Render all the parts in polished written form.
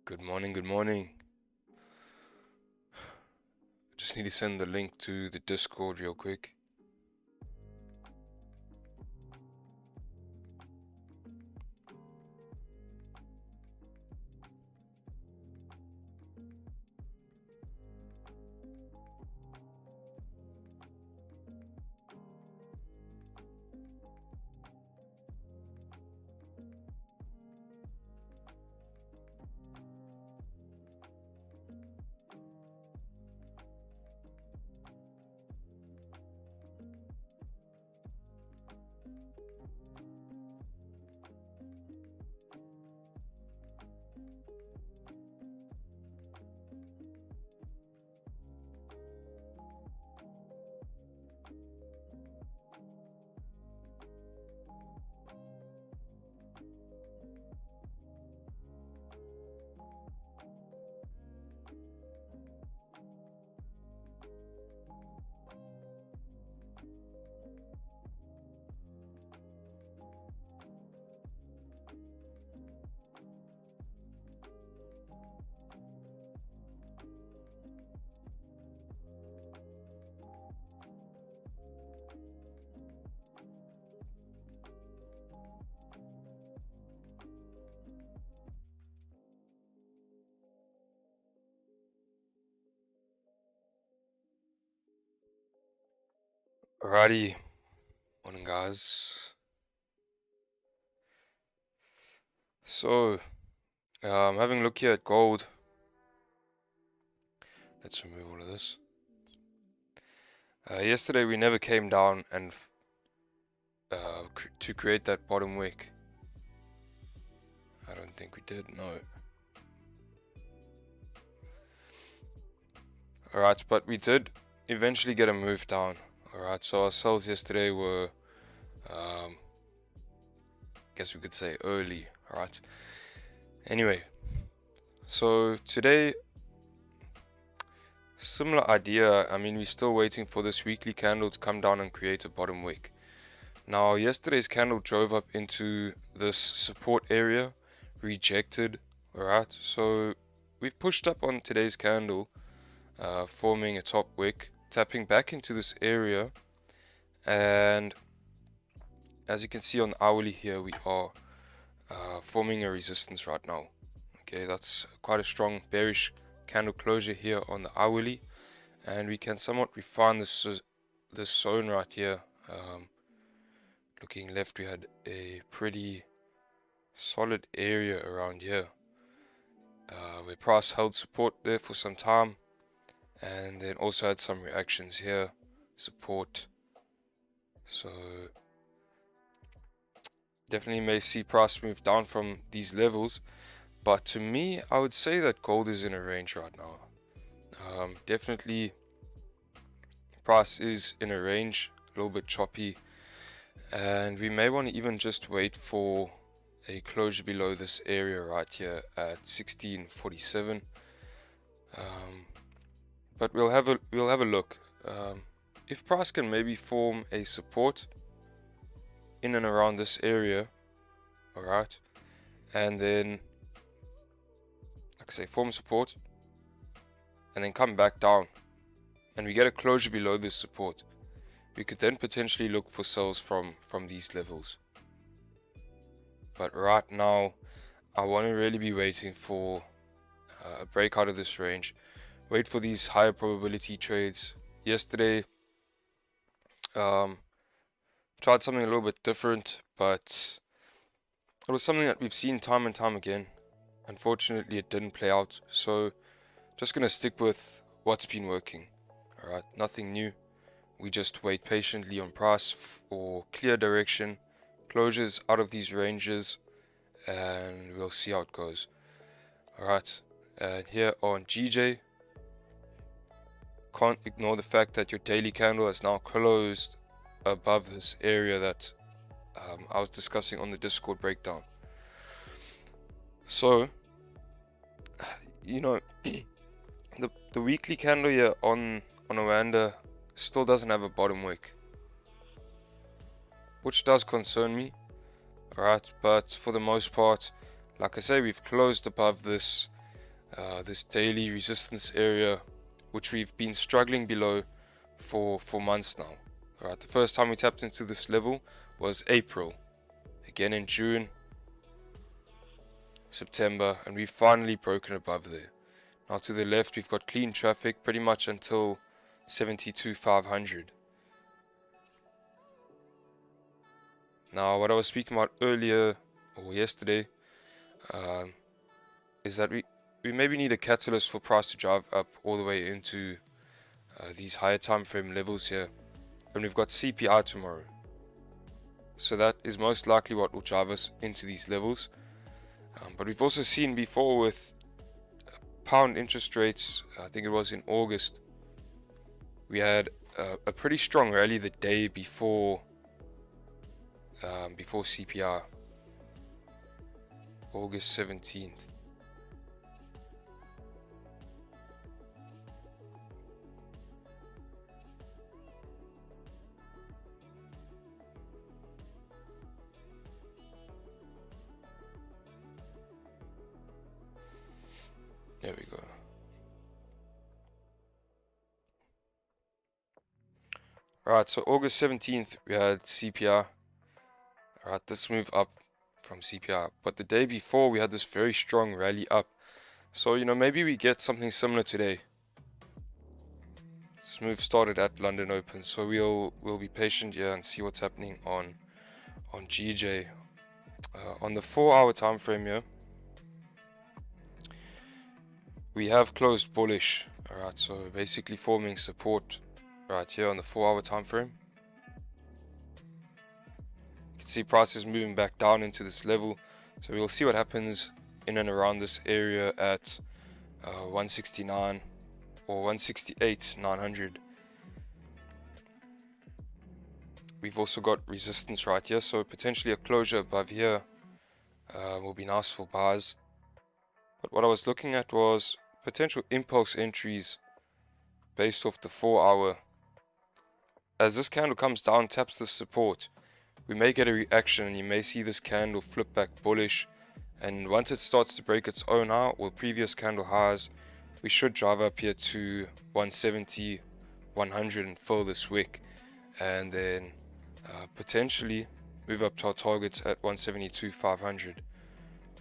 Good morning, good morning. Just need to send the link to the Discord real quick. Alrighty, morning guys. So, having a look here at gold. Let's remove all of this. Yesterday we never came down and to create that bottom wick. I don't think we did, no. Alright, but we did eventually get a move down. Alright, so our sales yesterday were, I guess we could say early. Alright, anyway, so today, similar idea. I mean, we're still waiting for this weekly candle to come down and create a bottom wick. Now, yesterday's candle drove up into this support area, rejected. Alright, so we've pushed up on today's candle, forming a top wick, tapping back into this area, and as you can see on the hourly here, we are forming a resistance right now. Okay, that's quite a strong bearish candle closure here on the hourly, and we can somewhat refine this zone right here. Looking left, we had a pretty solid area around here where price held support there for some time, and then also had some reactions here, support. So definitely may see price move down from these levels, but to me, I would say that gold is in a range right now. Definitely price is in a range, a little bit choppy, and we may want to even just wait for a closure below this area right here at 1647. But we'll have a look. If price can maybe form a support in and around this area, alright, and then, like I say, form support and then come back down, and we get a closure below this support, we could then potentially look for sells from these levels. But right now, I want to really be waiting for a breakout of this range, wait for these higher probability trades. Yesterday, tried something a little bit different, but it was something that we've seen time and time again. Unfortunately, it didn't play out, so just gonna stick with what's been working. Alright, nothing new. We just wait patiently on price for clear direction, closures out of these ranges, and we'll see how it goes. Alright, and here on GJ, can't ignore the fact that your daily candle has now closed above this area that I was discussing on the Discord breakdown. So, you know, the weekly candle here on Oanda still doesn't have a bottom wick, which does concern me. Alright, but for the most part, like I say, we've closed above this this daily resistance area, which we've been struggling below for months now. Alright, the first time we tapped into this level was April, again in June, September, and we've finally broken above there. Now to the left we've got clean traffic pretty much until 72,500. Now what I was speaking about earlier or yesterday is that we maybe need a catalyst for price to drive up all the way into these higher time frame levels here, and we've got CPI tomorrow, so that is most likely what will drive us into these levels. But we've also seen before with pound interest rates, I think it was in August, we had a pretty strong rally the day before CPI, August 17th. There we go. Alright, so August 17th we had CPI. Alright, this move up from CPI. But the day before we had this very strong rally up. So, you know, maybe we get something similar today. This move started at London Open, so we'll be patient here and see what's happening on GJ. On the 4-hour time frame here, we have closed bullish. Alright, so basically forming support right here on the 4-hour time frame. You can see prices moving back down into this level, so we'll see what happens in and around this area at 169 or 168 900. We've also got resistance right here, so potentially a closure above here will be nice for buys. But what I was looking at was potential impulse entries based off the 4-hour. As this candle comes down, taps the support, we may get a reaction and you may see this candle flip back bullish, and once it starts to break its own high or previous candle highs, we should drive up here to 170 100 and fill this wick, and then potentially move up to our targets at 172 500.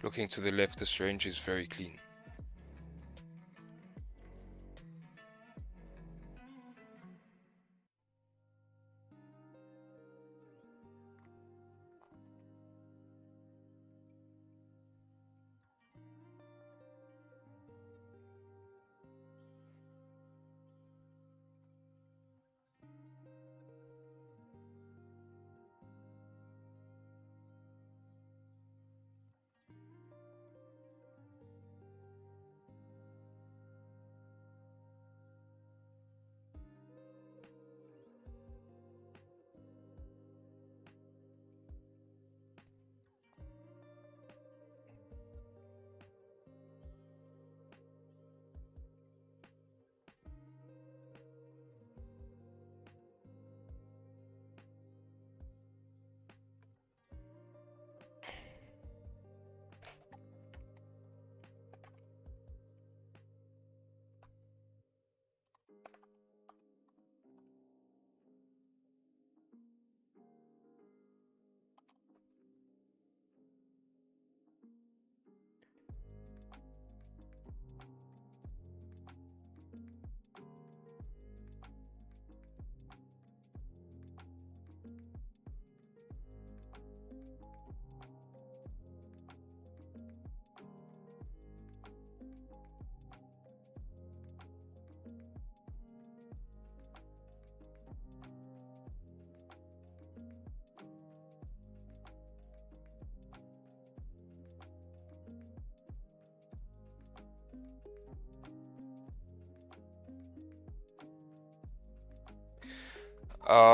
Looking to the left, this range is very clean.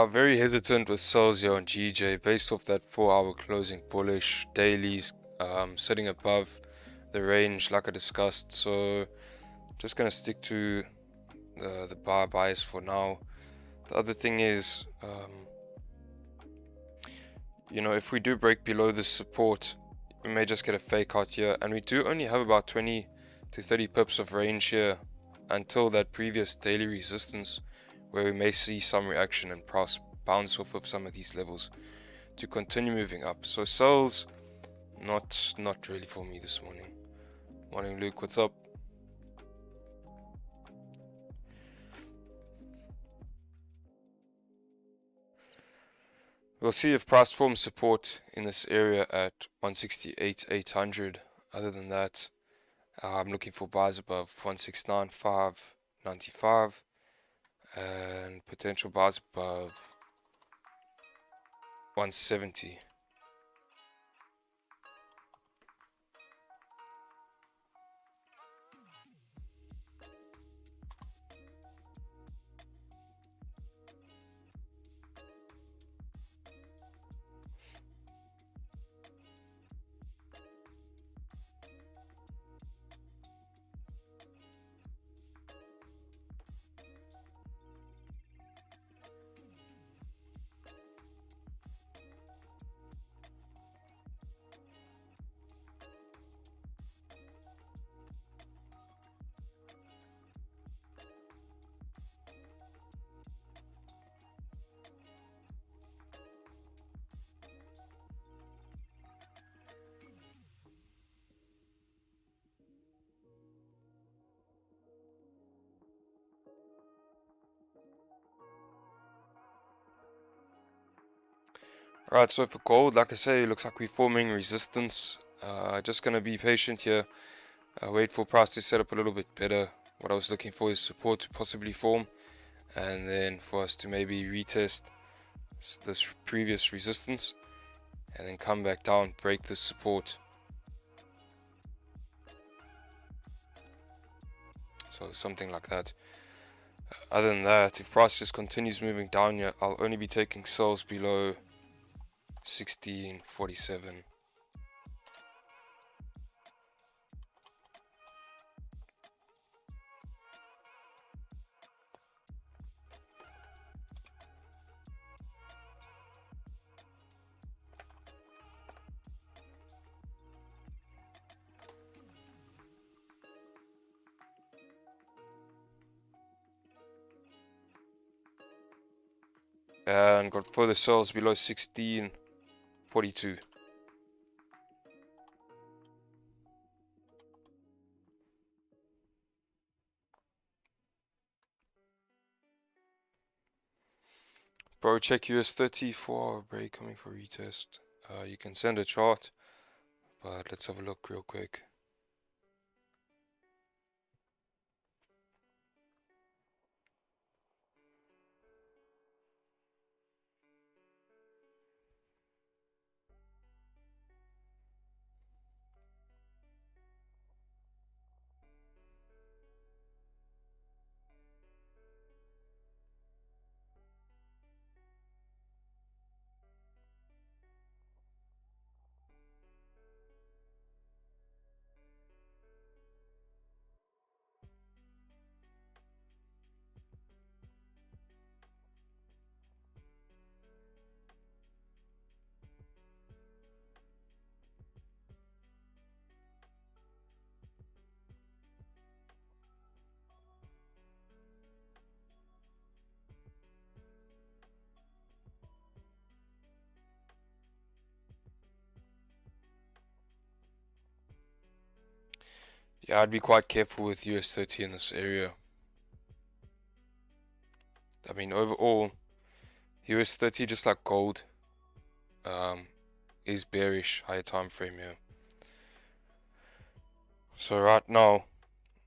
Very hesitant with sells here on GJ based off that 4-hour closing bullish, dailies sitting above the range like I discussed, so just gonna stick to the buy bias for now. The other thing is, you know, if we do break below this support, we may just get a fake out here, and we do only have about 20 to 30 pips of range here until that previous daily resistance, where we may see some reaction and price bounce off of some of these levels to continue moving up. So sells, not really for me this morning. Morning Luke, what's up? We'll see if price forms support in this area at 168,800. Other than that, I'm looking for buys above 169,595 and potential buys above 170. Alright, so for gold, like I say, it looks like we're forming resistance. Just going to be patient here. Wait for price to set up a little bit better. What I was looking for is support to possibly form, and then for us to maybe retest this previous resistance, and then come back down, break this support. So something like that. Other than that, if price just continues moving down here, I'll only be taking sells below 1647. And got further sells below 1642. Bro, check US30 4-hour break coming for retest. You can send a chart, but let's have a look real quick. Yeah, I'd be quite careful with US30 in this area. I mean, overall, US30, just like gold, is bearish, higher time frame here. So right now,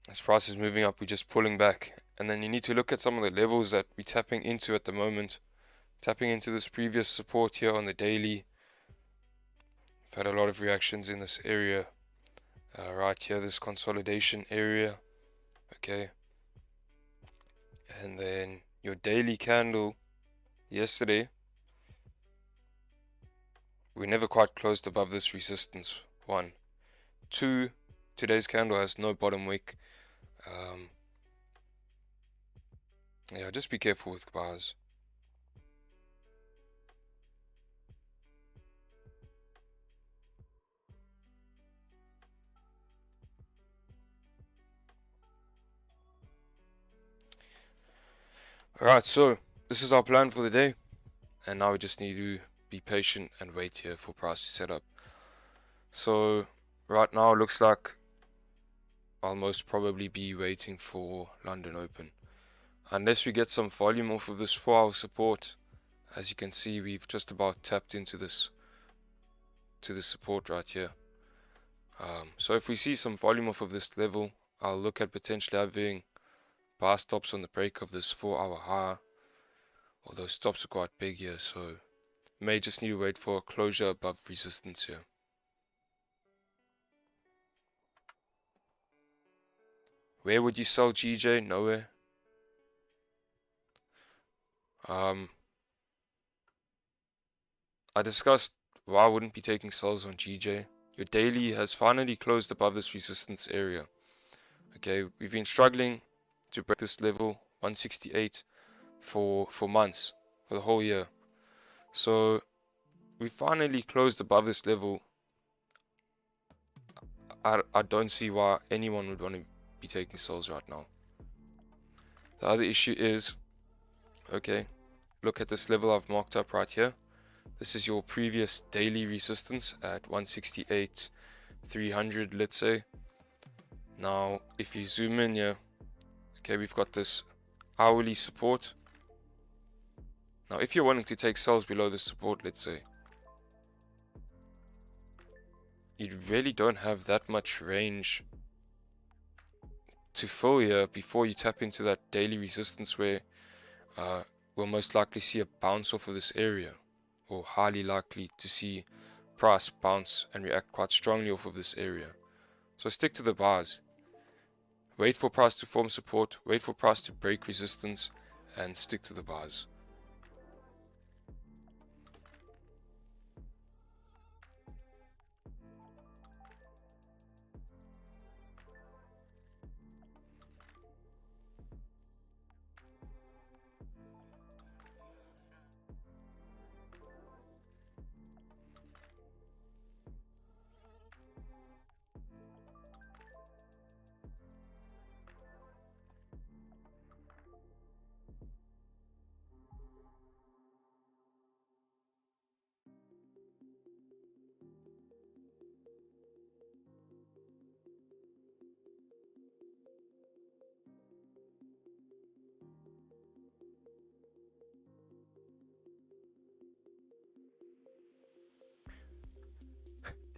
as price is moving up, we're just pulling back. And then you need to look at some of the levels that we're tapping into at the moment. Tapping into this previous support here on the daily. I've had a lot of reactions in this area. Right here, this consolidation area. Okay. And then your daily candle yesterday, we never quite closed above this resistance. 1. 2, today's candle has no bottom wick. Yeah, just be careful with bars. Alright, so this is our plan for the day, and now we just need to be patient and wait here for price to set up. So right now it looks like I'll most probably be waiting for London Open, unless we get some volume off of this 4-hour support. As you can see, we've just about tapped into this support right here. So if we see some volume off of this level, I'll look at potentially having buy stops on the break of this 4-hour high. Although stops are quite big here, so may just need to wait for a closure above resistance here. Where would you sell GJ? Nowhere. I discussed why I wouldn't be taking sells on GJ. Your daily has finally closed above this resistance area. Okay, we've been struggling to break this level 168 for months, for the whole year. So we finally closed above this level. I don't see why anyone would want to be taking sells right now. The other issue is, okay, look at this level I've marked up right here. This is your previous daily resistance at 168.300, let's say. Now if you zoom in here, okay, we've got this hourly support. Now if you're wanting to take sells below this support, let's say, you really don't have that much range to fill here before you tap into that daily resistance, where we'll most likely see a bounce off of this area, or highly likely to see price bounce and react quite strongly off of this area. So stick to the buys. Wait for price to form support, wait for price to break resistance, and stick to the buys.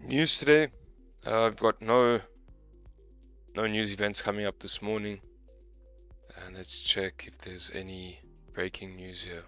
News today, I've got no news events coming up this morning, and let's check if there's any breaking news here.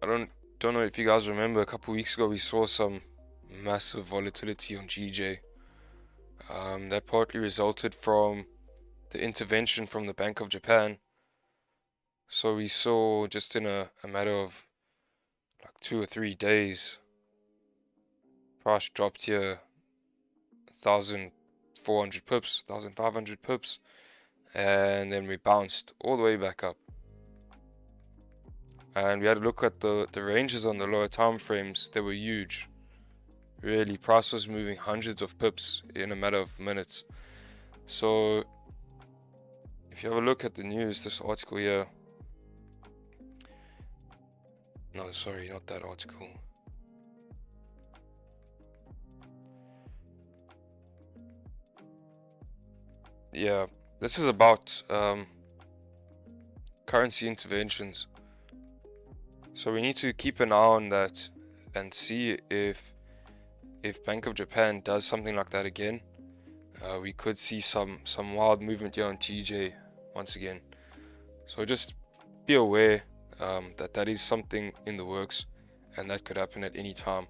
I don't know if you guys remember, a couple weeks ago we saw some massive volatility on GJ. That partly resulted from the intervention from the Bank of Japan. So we saw, just in a matter of like 2 or 3 days, price dropped here 1,400 pips, 1,500 pips, and then we bounced all the way back up. And we had to look at the ranges on the lower time frames. They were huge. Really, price was moving hundreds of pips in a matter of minutes. So if you have a look at the news, this article here, no, sorry, not that article. Yeah, this is about currency interventions. So we need to keep an eye on that and see if Bank of Japan does something like that again. We could see some wild movement here on GJ once again. So just be aware that is something in the works. and that could happen at any time.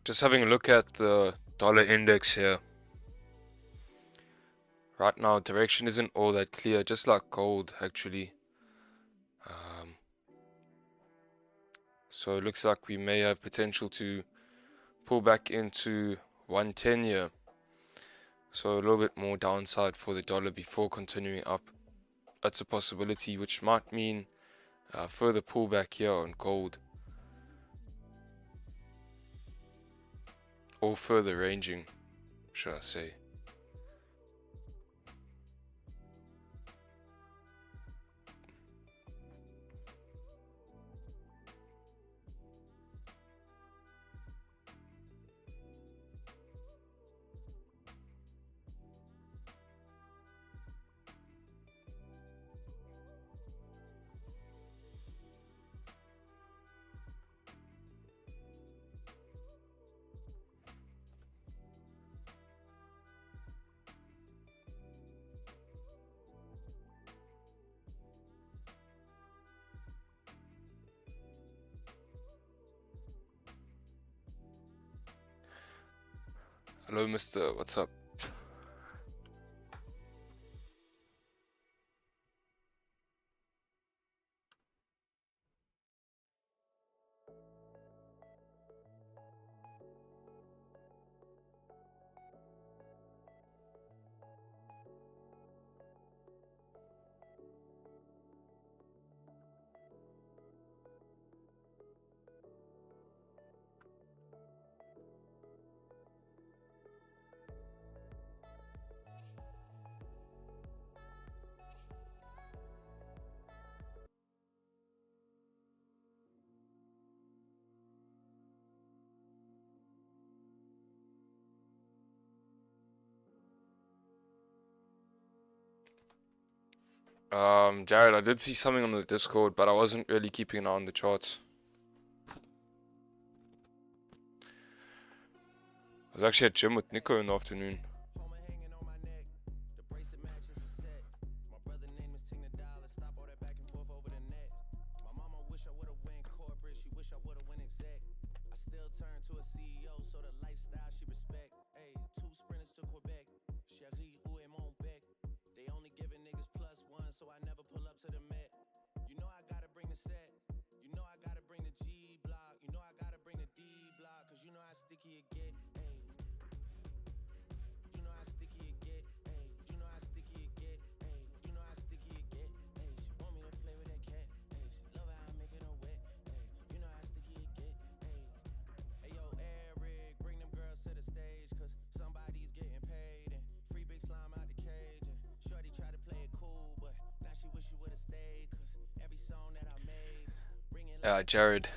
Just having a look at the dollar index here. Right now, direction isn't all that clear, just like gold actually. So it looks like we may have potential to pull back into 110 here. So a little bit more downside for the dollar before continuing up. That's a possibility, which might mean further pullback here on gold. Or further ranging, should I say. Hello, Mr. What's up? Jared, I did see something on the Discord, but I wasn't really keeping an eye on the charts. I was actually at gym with Nico in the afternoon. Jared,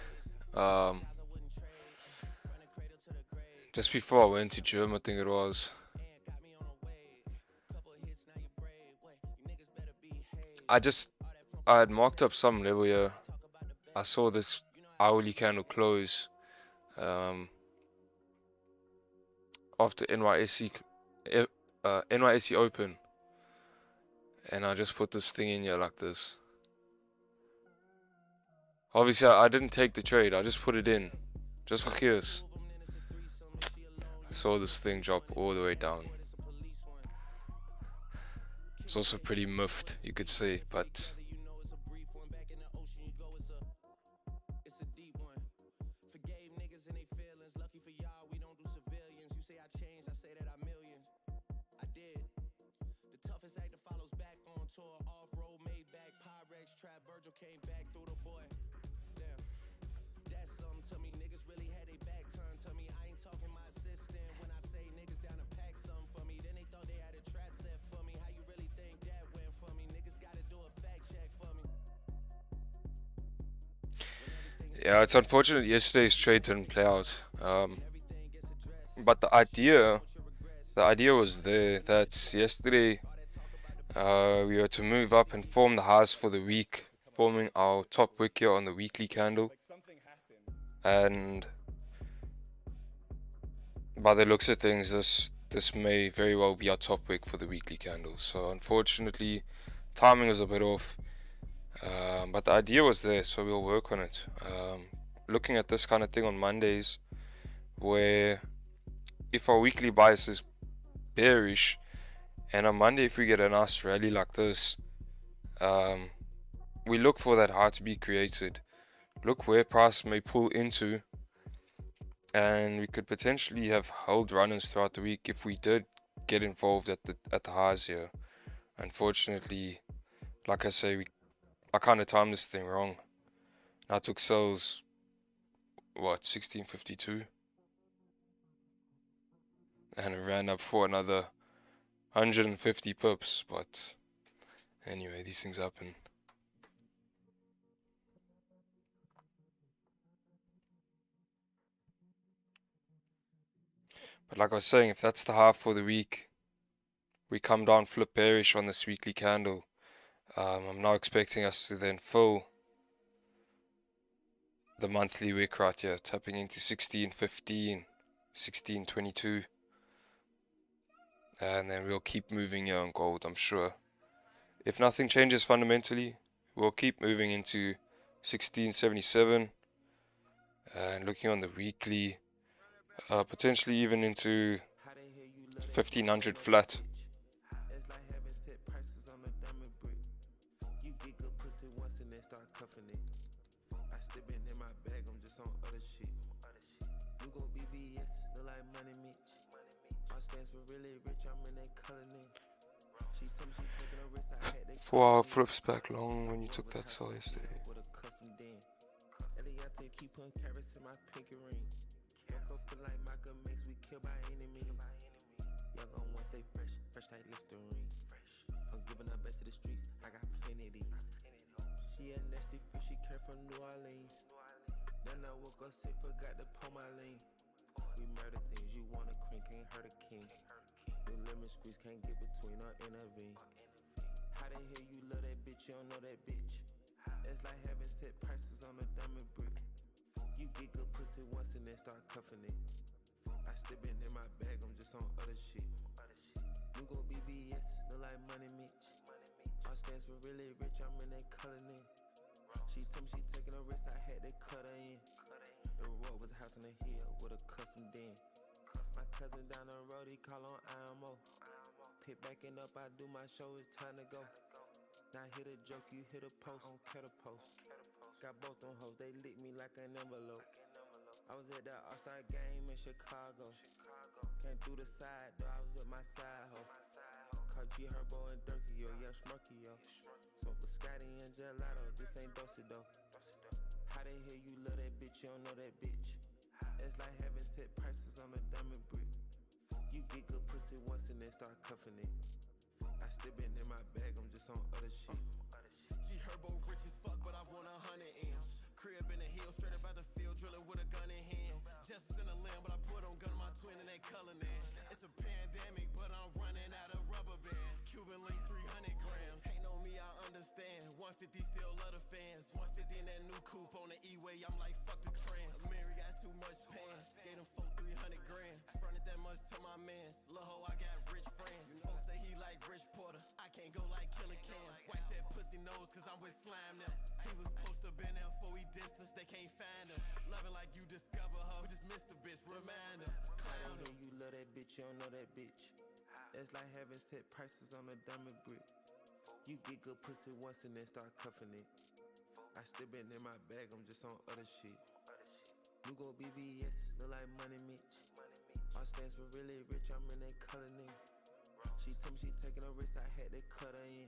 Just before I went to gym, I think it was. I had marked up some level here. I saw this hourly candle close after NYSE open, and I just put this thing in here like this. Obviously, I didn't take the trade. I just put it in, just for this. I saw this thing drop all the way down. It's also pretty miffed, you could say, but yeah, it's unfortunate yesterday's trade didn't play out. But the idea was there that yesterday we were to move up and form the highs for the week, forming our top wick here on the weekly candle. And by the looks of things, this may very well be our top wick for the weekly candle. So unfortunately, timing was a bit off. But the idea was there, so we'll work on it. Looking at this kind of thing on Mondays, where if our weekly bias is bearish, and on Monday if we get a nice rally like this, we look for that high to be created. Look where price may pull into, and we could potentially have held runners throughout the week if we did get involved at the highs here. Unfortunately, like I say, I kind of timed this thing wrong. I took sells, 1652, and it ran up for another 150 pips. But anyway, these things happen. But like I was saying, if that's the high for the week, we come down flip bearish on this weekly candle. I'm now expecting us to then fill the monthly wick right here, tapping into 1615, 1622, and then we'll keep moving here on gold, I'm sure. If nothing changes fundamentally, we'll keep moving into 1677, and looking on the weekly, potentially even into 1500 flat. Wow, flips back long when you took that sell yesterday. Backing up, I do my show, it's time to go. Now hit a joke, you hit a post on kettle post. Got both them hoes, they lick me like an envelope. I was at that All-Star game in Chicago. Came through the side, though I was with my side hoe. Caught G Herbo and Durkee, yo, yeah, Schmurky, yo. Smoke with Scotty and Gelato, this ain't Dosey-Do. How they hear you love that bitch, you don't know that bitch. It's like having set prices on a diamond brick. You get good pussy once and then start cuffing it. I still been in my bag, I'm just on other shit. G Herbo rich as fuck, but I want 100 M's. Crib in the hill, straight up out the field, 50 still love the fans. 150 in that new coupe on the E-way. I'm like, fuck the trans. Mary got too much pants. Gave them folk 300 grand. Fronted that much to my mans. Lil' ho, I got rich friends. Folks say he like Rich Porter. I can't go like Killer Cam. Wipe that pussy nose cause I'm with slime now. He was supposed to been there before we distance. They can't find him. Loving like you discover her. We just missed the bitch. Remind him. Clown him. You love that bitch. You don't know that bitch. That's like having set prices on a diamond brick. You get good pussy once and then start cuffing it. I still been in my bag, I'm just on other shit. You go BBS, look like Money Mitch. All stands for really rich, I'm in that color name. She told me she taking a risk, I had to cut her in.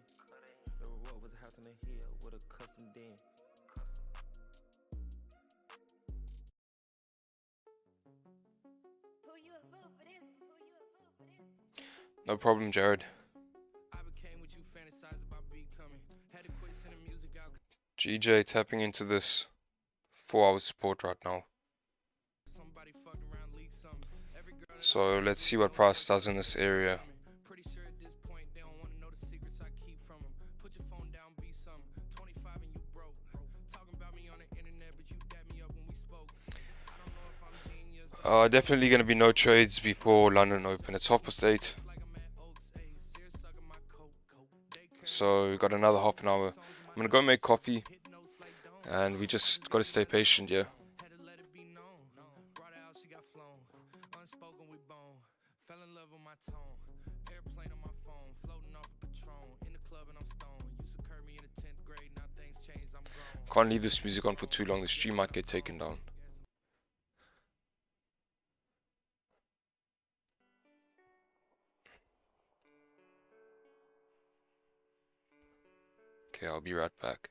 The reward was a house on the hill with a custom den. No problem, Jared. GJ tapping into this 4-hour support right now. So let's see what price does in this area. Definitely going to be no trades before London Open. It's 8:30. So we've got another half an hour. I'm going to go make coffee. And we just got to stay patient, yeah. Can't leave this music on for too long. The stream might get taken down. Okay, I'll be right back.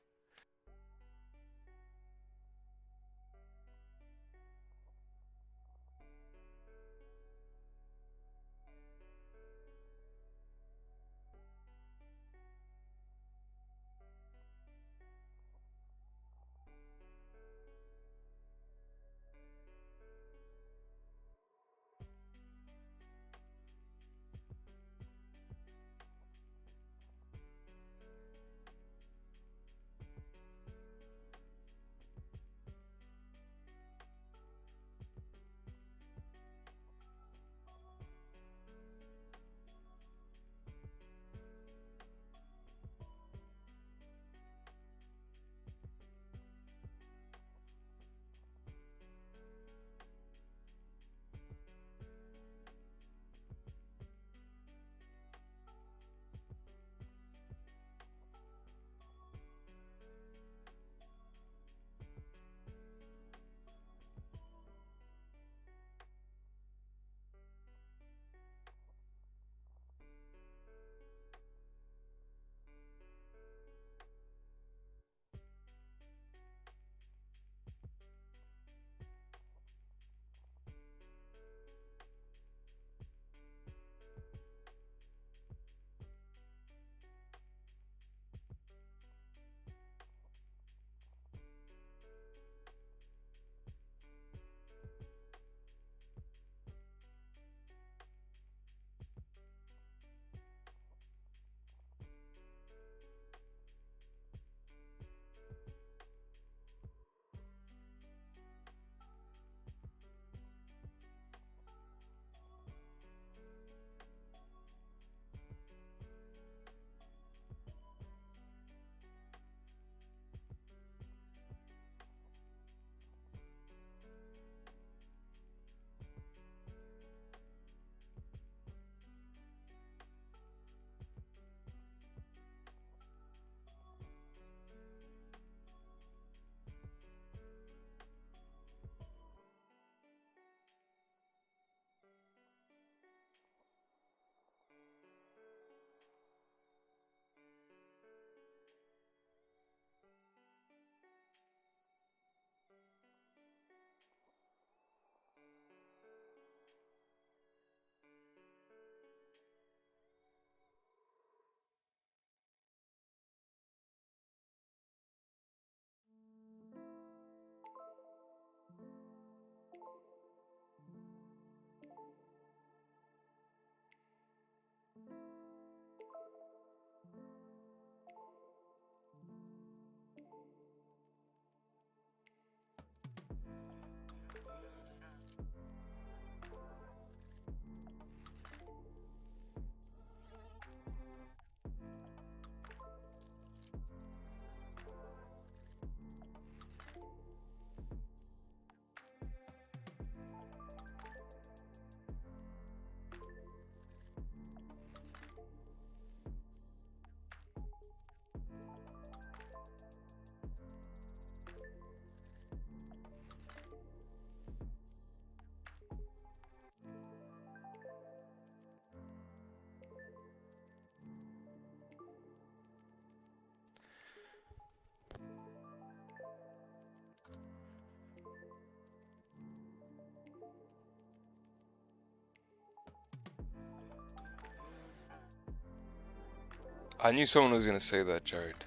I knew someone was gonna say that, Jared.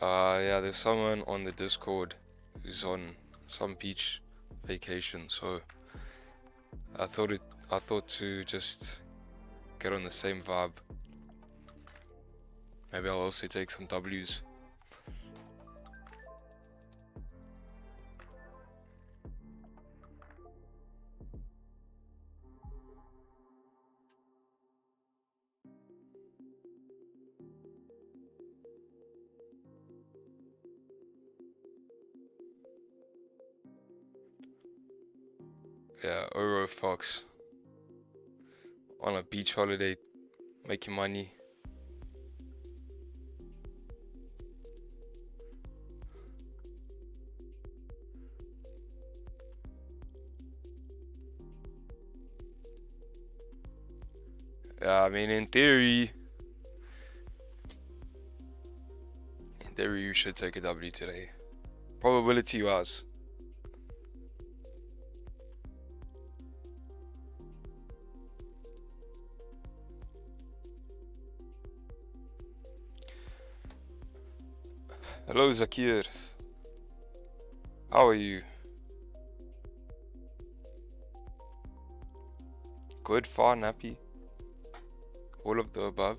Yeah, there's someone on the Discord who's on some beach vacation, so I thought to just get on the same vibe. Maybe I'll also take some W's. Yeah, Oro Fox on a beach holiday, making money. Yeah, I mean, in theory, you should take a W today. Probability wise. Hello, Zakir. How are you? Good, far, nappy. All of the above.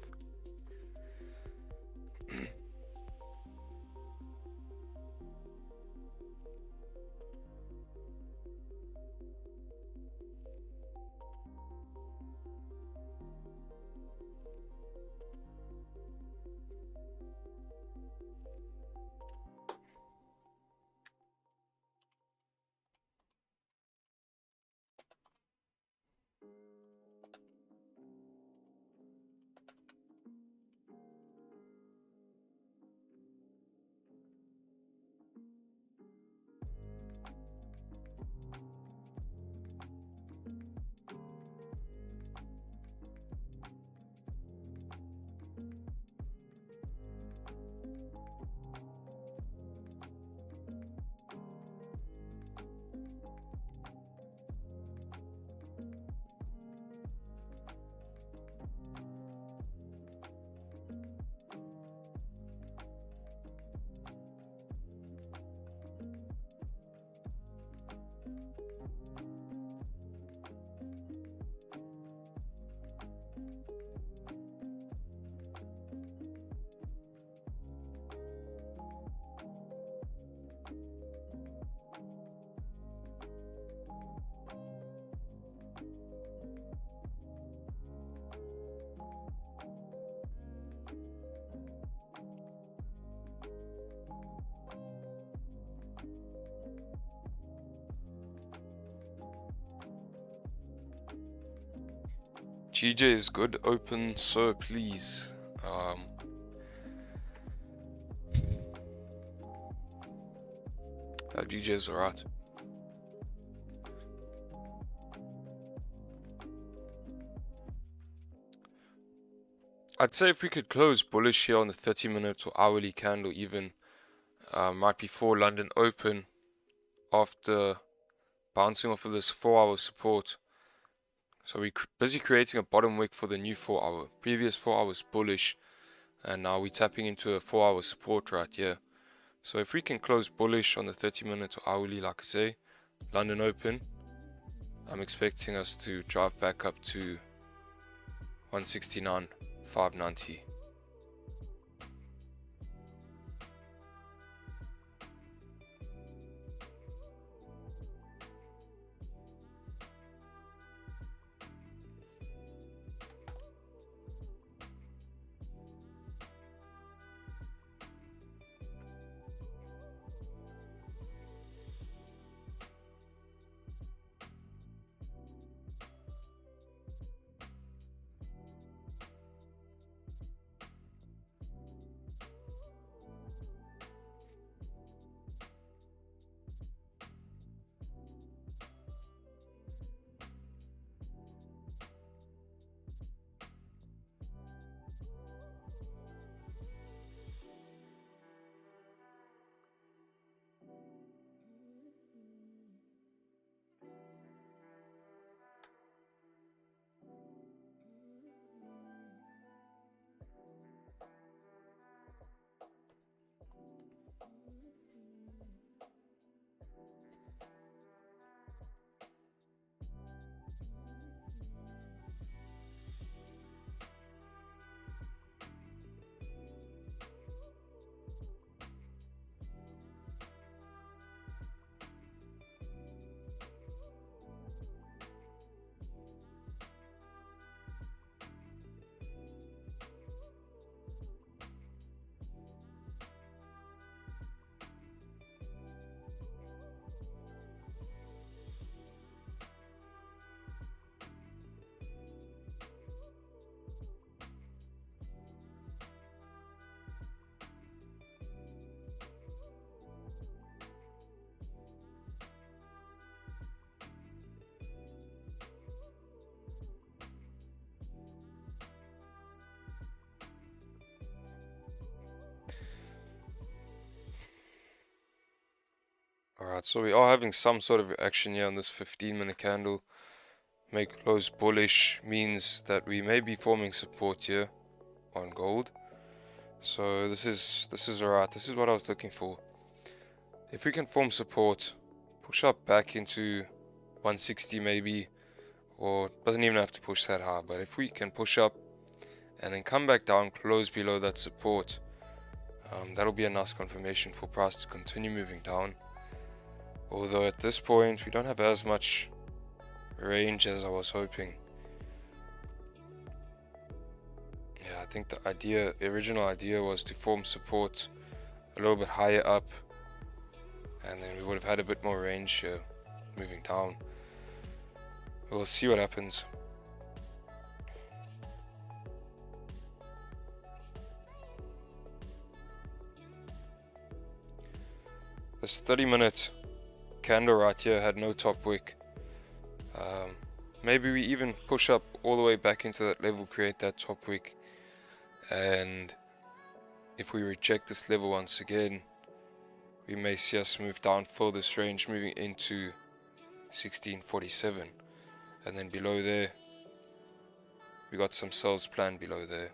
GJ is good. Open, sir, please. GJ is alright. I'd say if we could close bullish here on the 30-minute or hourly candle even, right before London Open, after bouncing off of this 4-hour support. So we're busy creating a bottom wick for the new 4-hour. Previous 4 hours bullish, and now we're tapping into a 4-hour support right here. So if we can close bullish on the 30-minute or hourly, like I say, London Open, I'm expecting us to drive back up to 169.590. Alright, so we are having some sort of reaction here on this 15-minute candle. Make close bullish means that we may be forming support here on gold. So this is alright. This is what I was looking for. If we can form support, push up back into 160 maybe, or doesn't even have to push that high, but if we can push up and then come back down, close below that support, that'll be a nice confirmation for price to continue moving down. Although at this point we don't have as much range as I was hoping. Yeah, I think the original idea was to form support a little bit higher up, and then we would have had a bit more range here moving down. We'll see what happens. This 30-minute candle right here had no top wick. Maybe we even push up all the way back into that level, create that top wick, and if we reject this level once again, we may see us move down, fill this range, moving into 1647, and then below there we got some sells planned below there.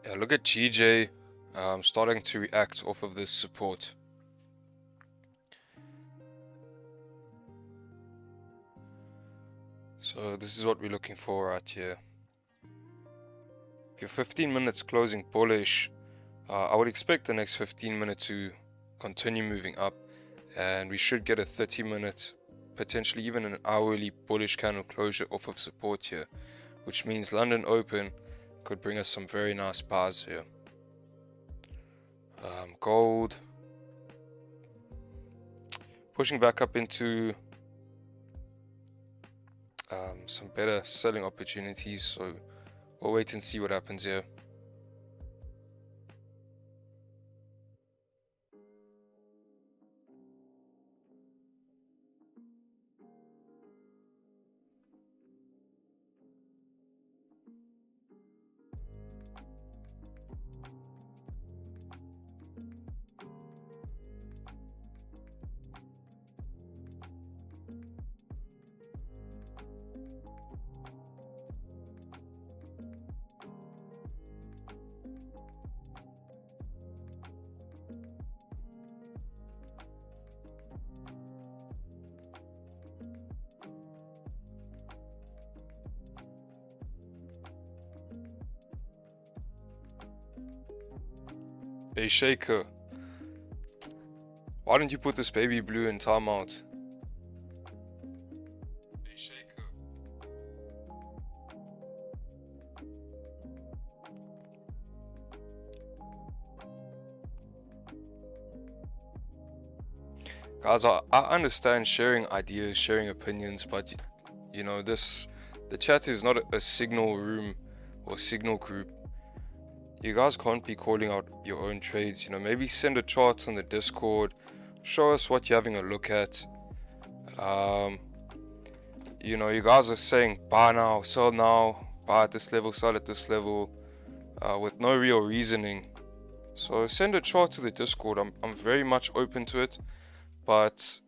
Yeah, look at GJ starting to react off of this support. So this is what we're looking for right here. If you're 15 minutes closing bullish, I would expect the next 15 minutes to continue moving up, and we should get a 30-minute, potentially even an hourly bullish candle closure off of support here, which means London Open could bring us some very nice buys here. Gold pushing back up into some better selling opportunities, so we'll wait and see what happens here. Hey Shaker, why don't you put this baby blue in timeout? Hey Shaker. Guys, I understand sharing ideas, sharing opinions, but you know, the chat is not a signal room or signal group. You guys can't be calling out your own trades. You know, maybe send a chart on the Discord, show us what you're having a look at. You know, you guys are saying buy now, sell now, buy at this level, sell at this level, with no real reasoning. So send a chart to the Discord. I'm very much open to it, but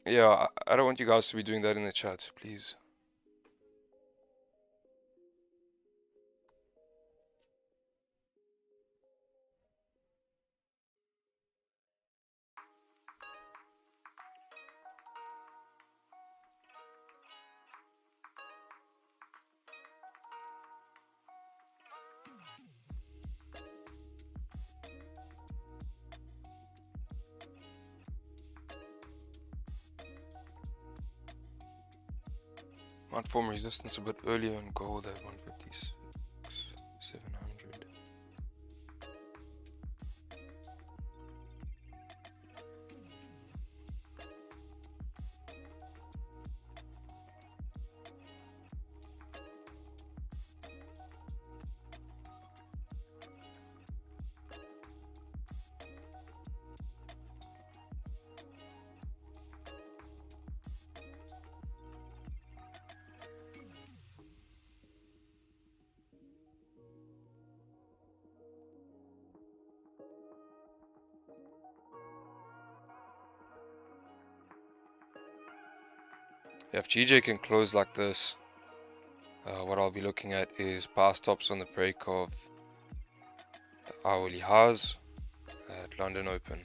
yeah, I don't want you guys to be doing that in the chat, please. Might form resistance a bit earlier in gold at 156, 700. If GJ can close like this, what I'll be looking at is bar stops on the break of the hourly highs at London Open.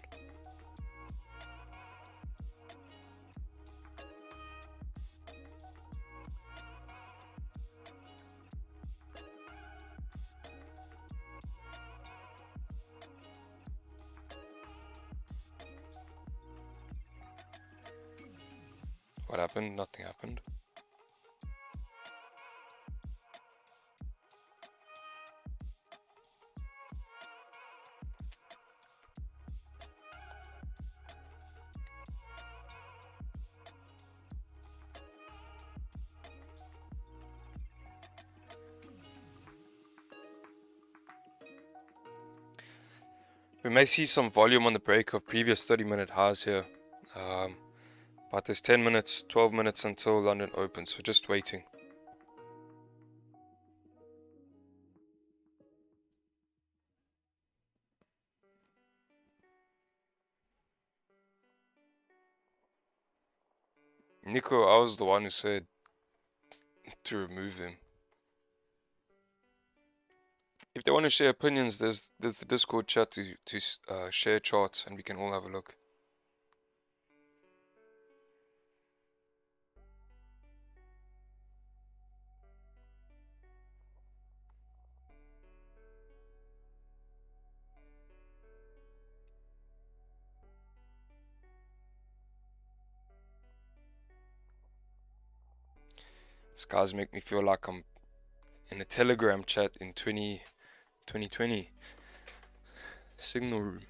What happened? Nothing happened. We may see some volume on the break of previous 30-minute highs here, but there's 10 minutes, 12 minutes until London opens, so just waiting. Nico, I was the one who said to remove him. If they want to share opinions, there's the Discord chat to share charts, and we can all have a look. These guys make me feel like I'm in a Telegram chat in 2020. Signal room.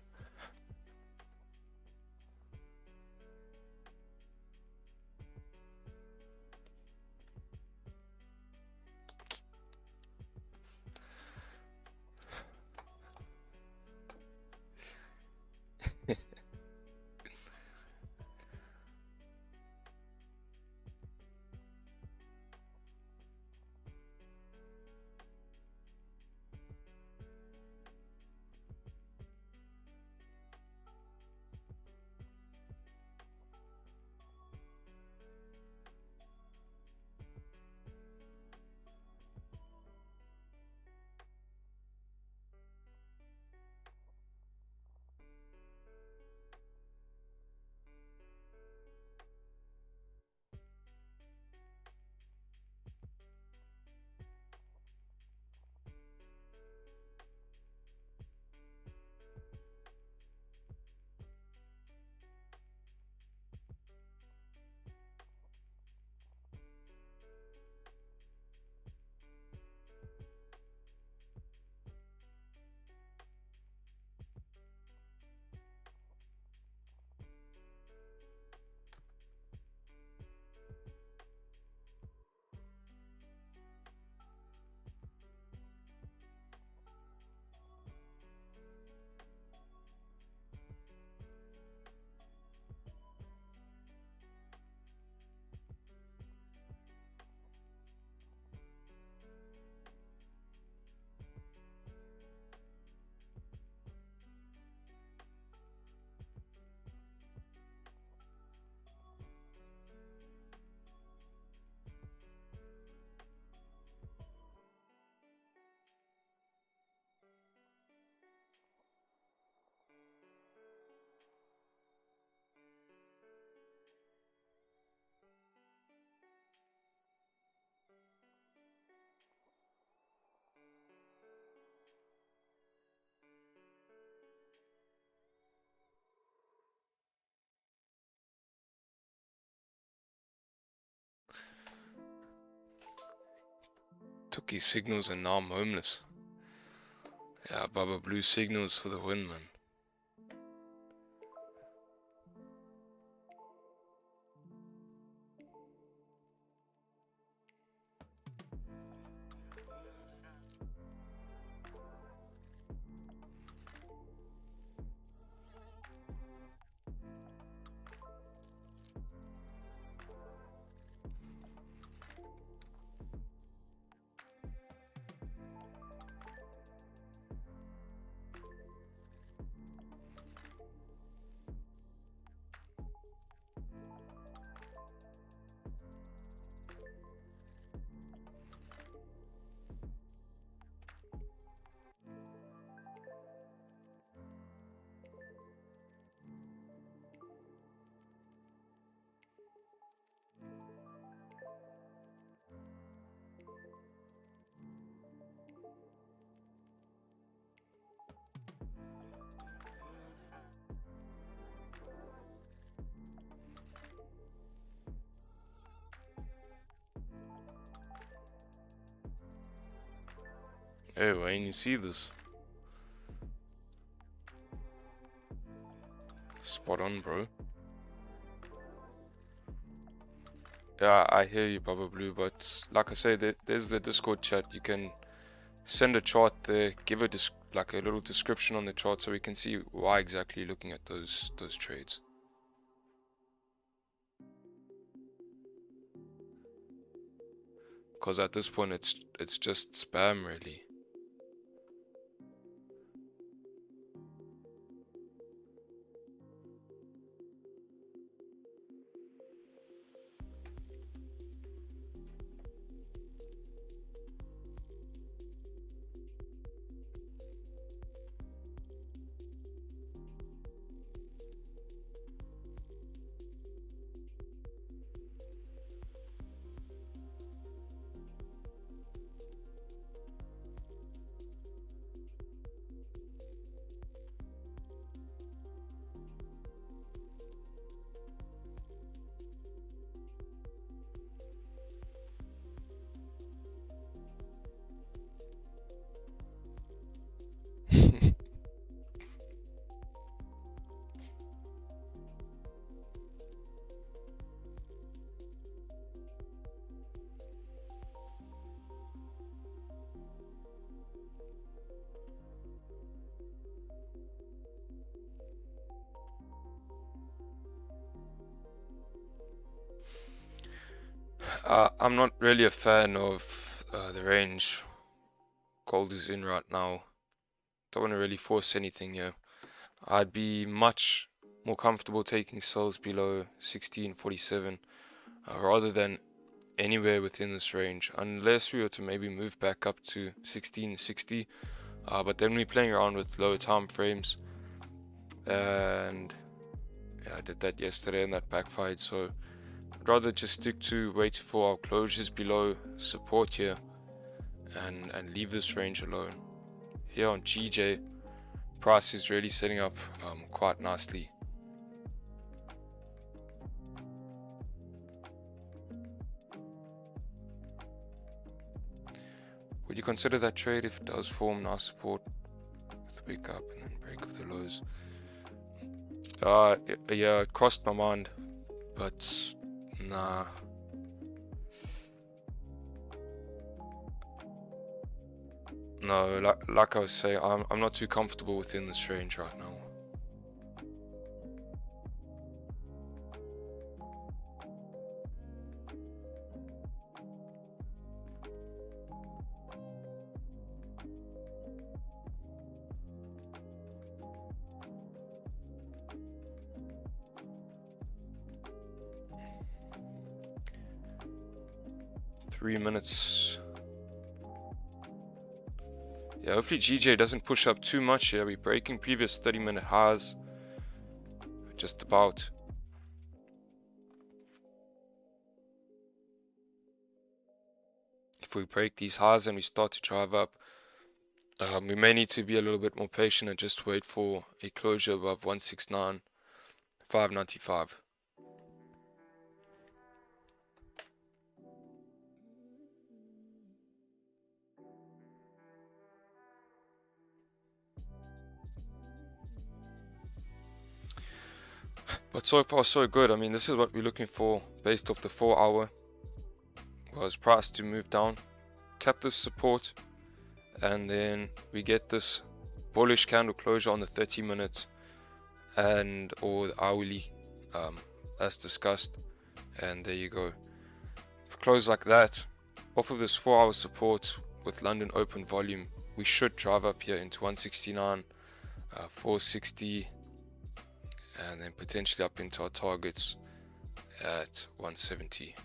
Took his signals and now I'm homeless. Yeah, Baba Blue signals for the win, man. Hey Wayne, you see this? Spot on, bro. Yeah, I hear you, Baba Blue, but like I say, there's the Discord chat. You can send a chart there, give a like a little description on the chart so we can see why exactly you're looking at those trades. Because at this point it's just spam, really. I'm not really a fan of the range gold is in right now. Don't want to really force anything here. I'd be much more comfortable taking sells below 1647 rather than anywhere within this range, unless we were to maybe move back up to 1660. But then we're playing around with lower time frames, and yeah, I did that yesterday and that backfired. So I'd rather just stick to wait for our closures below support here and leave this range alone. Here on GJ, price is really setting up quite nicely. Would you consider that trade if it does form nice support with a big up and then break of the lows? Yeah, it crossed my mind, but nah. No, like I was saying, I'm not too comfortable within this range right now. Three minutes. Yeah, hopefully GJ doesn't push up too much here. We're breaking previous 30-minute highs. Just about. If we break these highs and we start to drive up, we may need to be a little bit more patient and just wait for a closure above 169.595. But so far so good. I mean, this is what we're looking for based off the 4 hour. Was price to move down, tap this support, and then we get this bullish candle closure on the 30-minute and or the hourly, as discussed, and there you go. If we close like that off of this 4 hour support with London open volume, we should drive up here into 169, 460, and then potentially up into our targets at 170.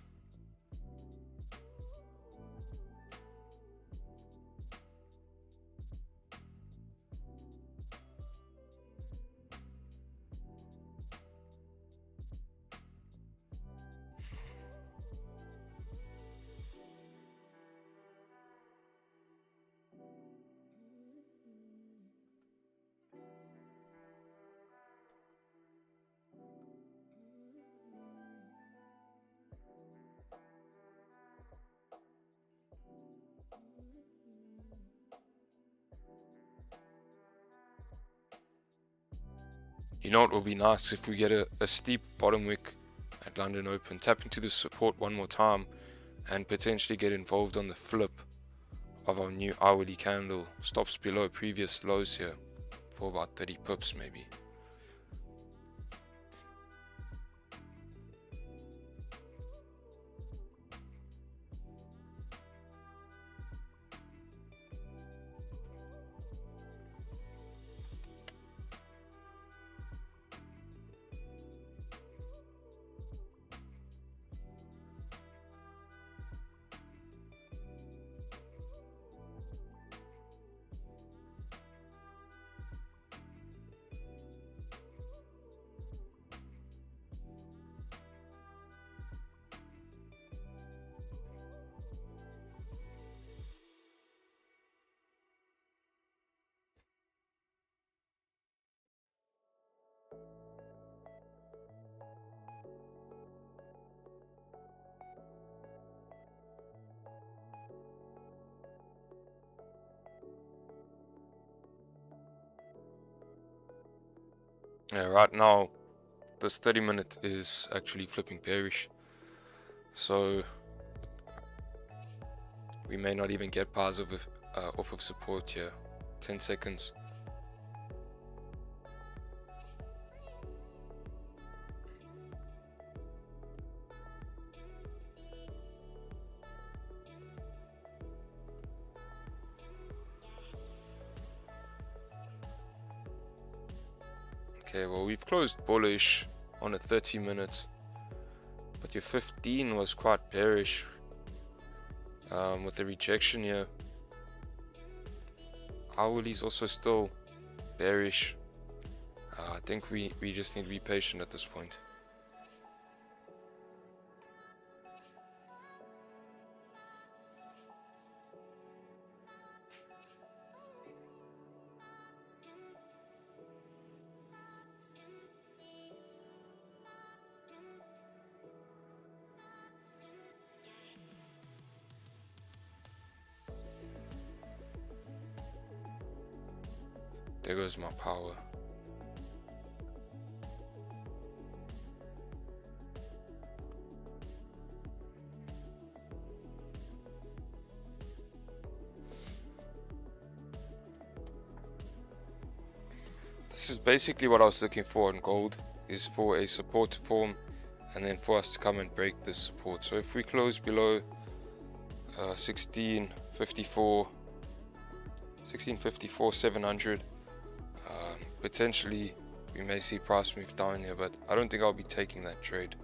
You know what will be nice if we get a steep bottom wick at London Open, tap into the support one more time, and potentially get involved on the flip of our new hourly candle. Stops below previous lows here for about 30 pips maybe. Yeah, right now this 30-minute is actually flipping bearish, so we may not even get bars off of support here. 10 seconds. Okay, well, we've closed bullish on a 30-minute, but your 15 was quite bearish with the rejection here. Hourly is also still bearish. I think we just need to be patient at this point. There goes my power. This is basically what I was looking for in gold, is for a support to form and then for us to come and break this support. So if we close below 1654 700, potentially we may see price move down here, but I don't think I'll be taking that trade.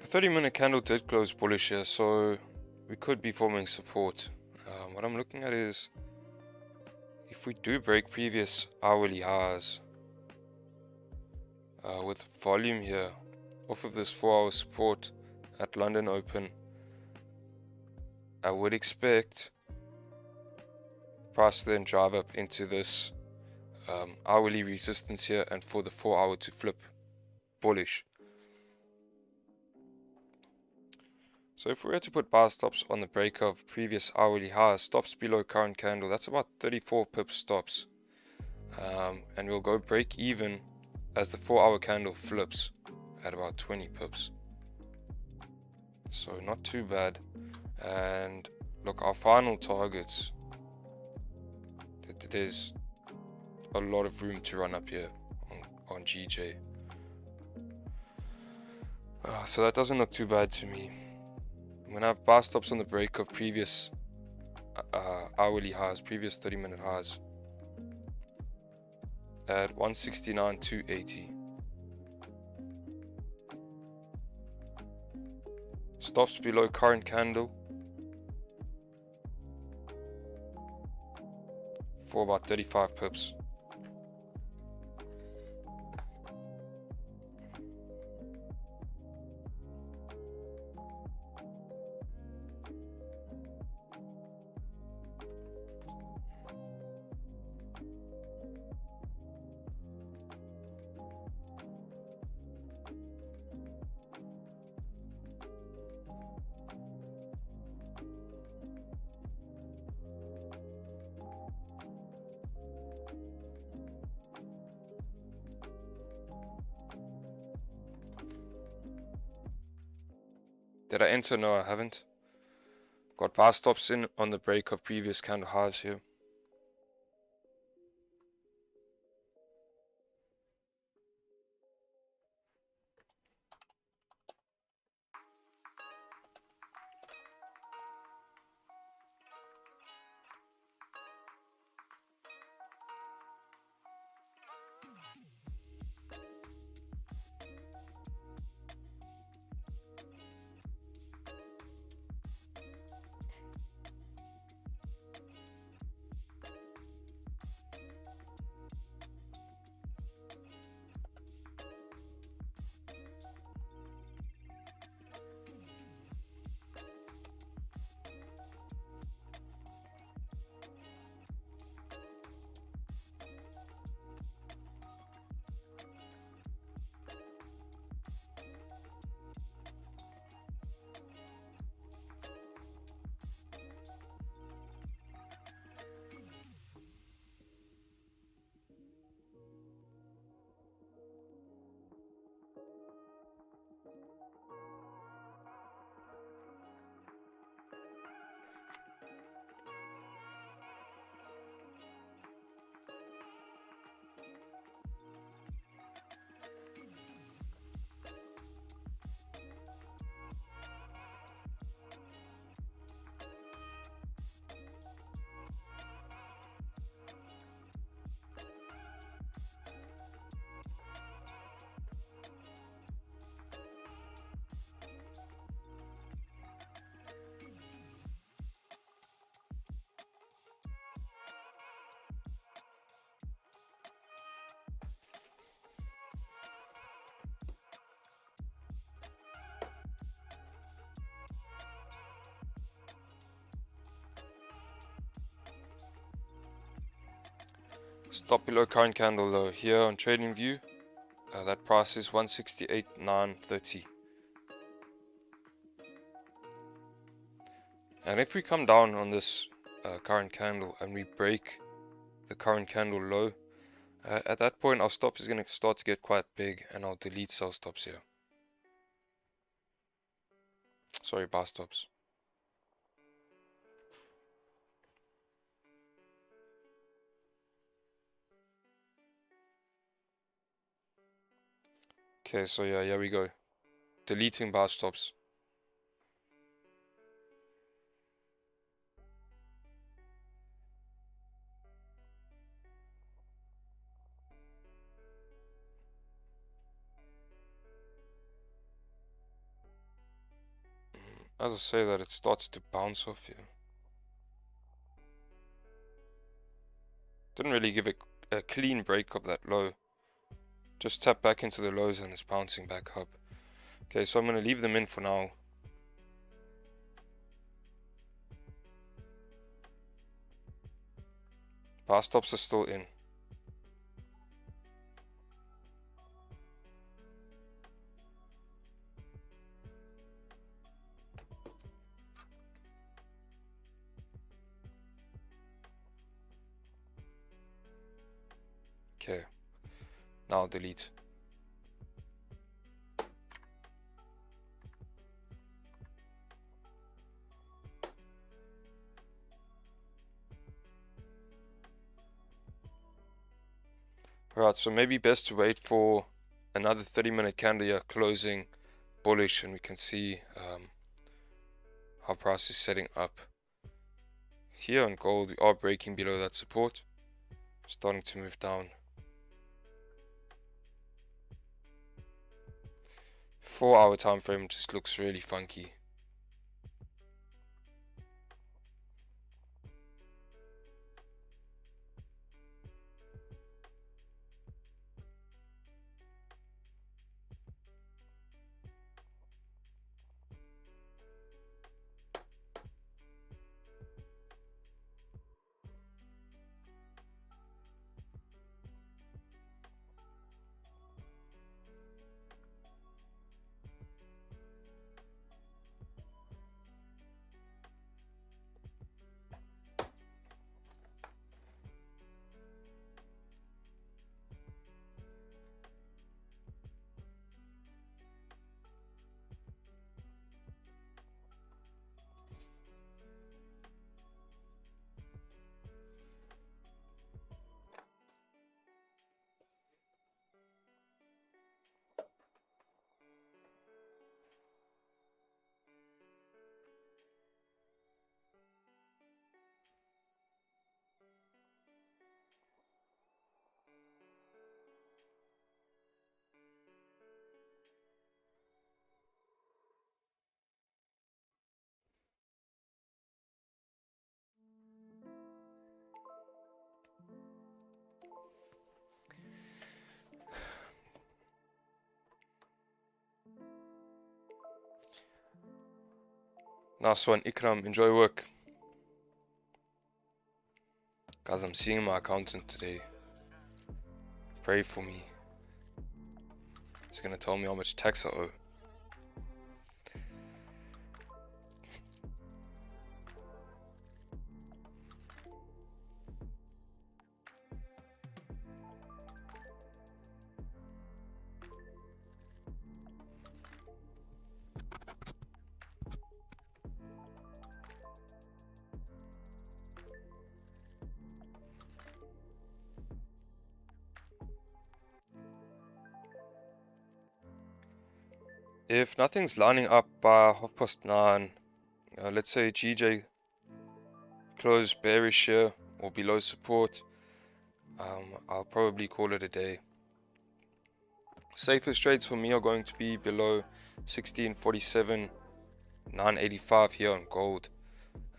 The 30-minute candle did close bullish here, so we could be forming support. What I'm looking at is if we do break previous hourly highs with volume here off of this 4-hour support at London Open, I would expect price to then drive up into this hourly resistance here and for the 4-hour to flip bullish. So if we were to put buy stops on the break of previous hourly highs, stops below current candle, that's about 34 pips stops. And we'll go break even as the 4-hour candle flips at about 20 pips. So not too bad. And look, our final targets, there's a lot of room to run up here on GJ. So that doesn't look too bad to me. I'm going to have buy stops on the break of previous hourly highs, previous 30-minute highs at 169.280. Stops below current candle for about 35 pips. Did I enter? No, I haven't. Got buy stops in on the break of previous candle highs here. Stop below current candle though. Here on trading view, that price is 168.930. And if we come down on this current candle and we break the current candle low, at that point our stop is going to start to get quite big and I'll delete sell stops here. Sorry, buy stops. Okay, so yeah, here we go. Deleting buy stops. as I say that, it starts to bounce off here. Didn't really give it a clean break of that low. Just tap back into the lows and it's bouncing back up. Okay, so I'm going to leave them in for now. Bar stops are still in. Okay, now I'll delete. Alright, so maybe best to wait for another 30-minute candle here closing bullish, and we can see how price is setting up. Here on gold, we are breaking below that support, starting to move down. 4-hour time frame just looks really funky. Nice one, Ikram. Enjoy work. Guys, I'm seeing my accountant today. Pray for me. He's gonna tell me how much tax I owe. If nothing's lining up by 9:30, let's say GJ close bearish here or below support, I'll probably call it a day. Safest trades for me are going to be below 1647, 985 here on gold,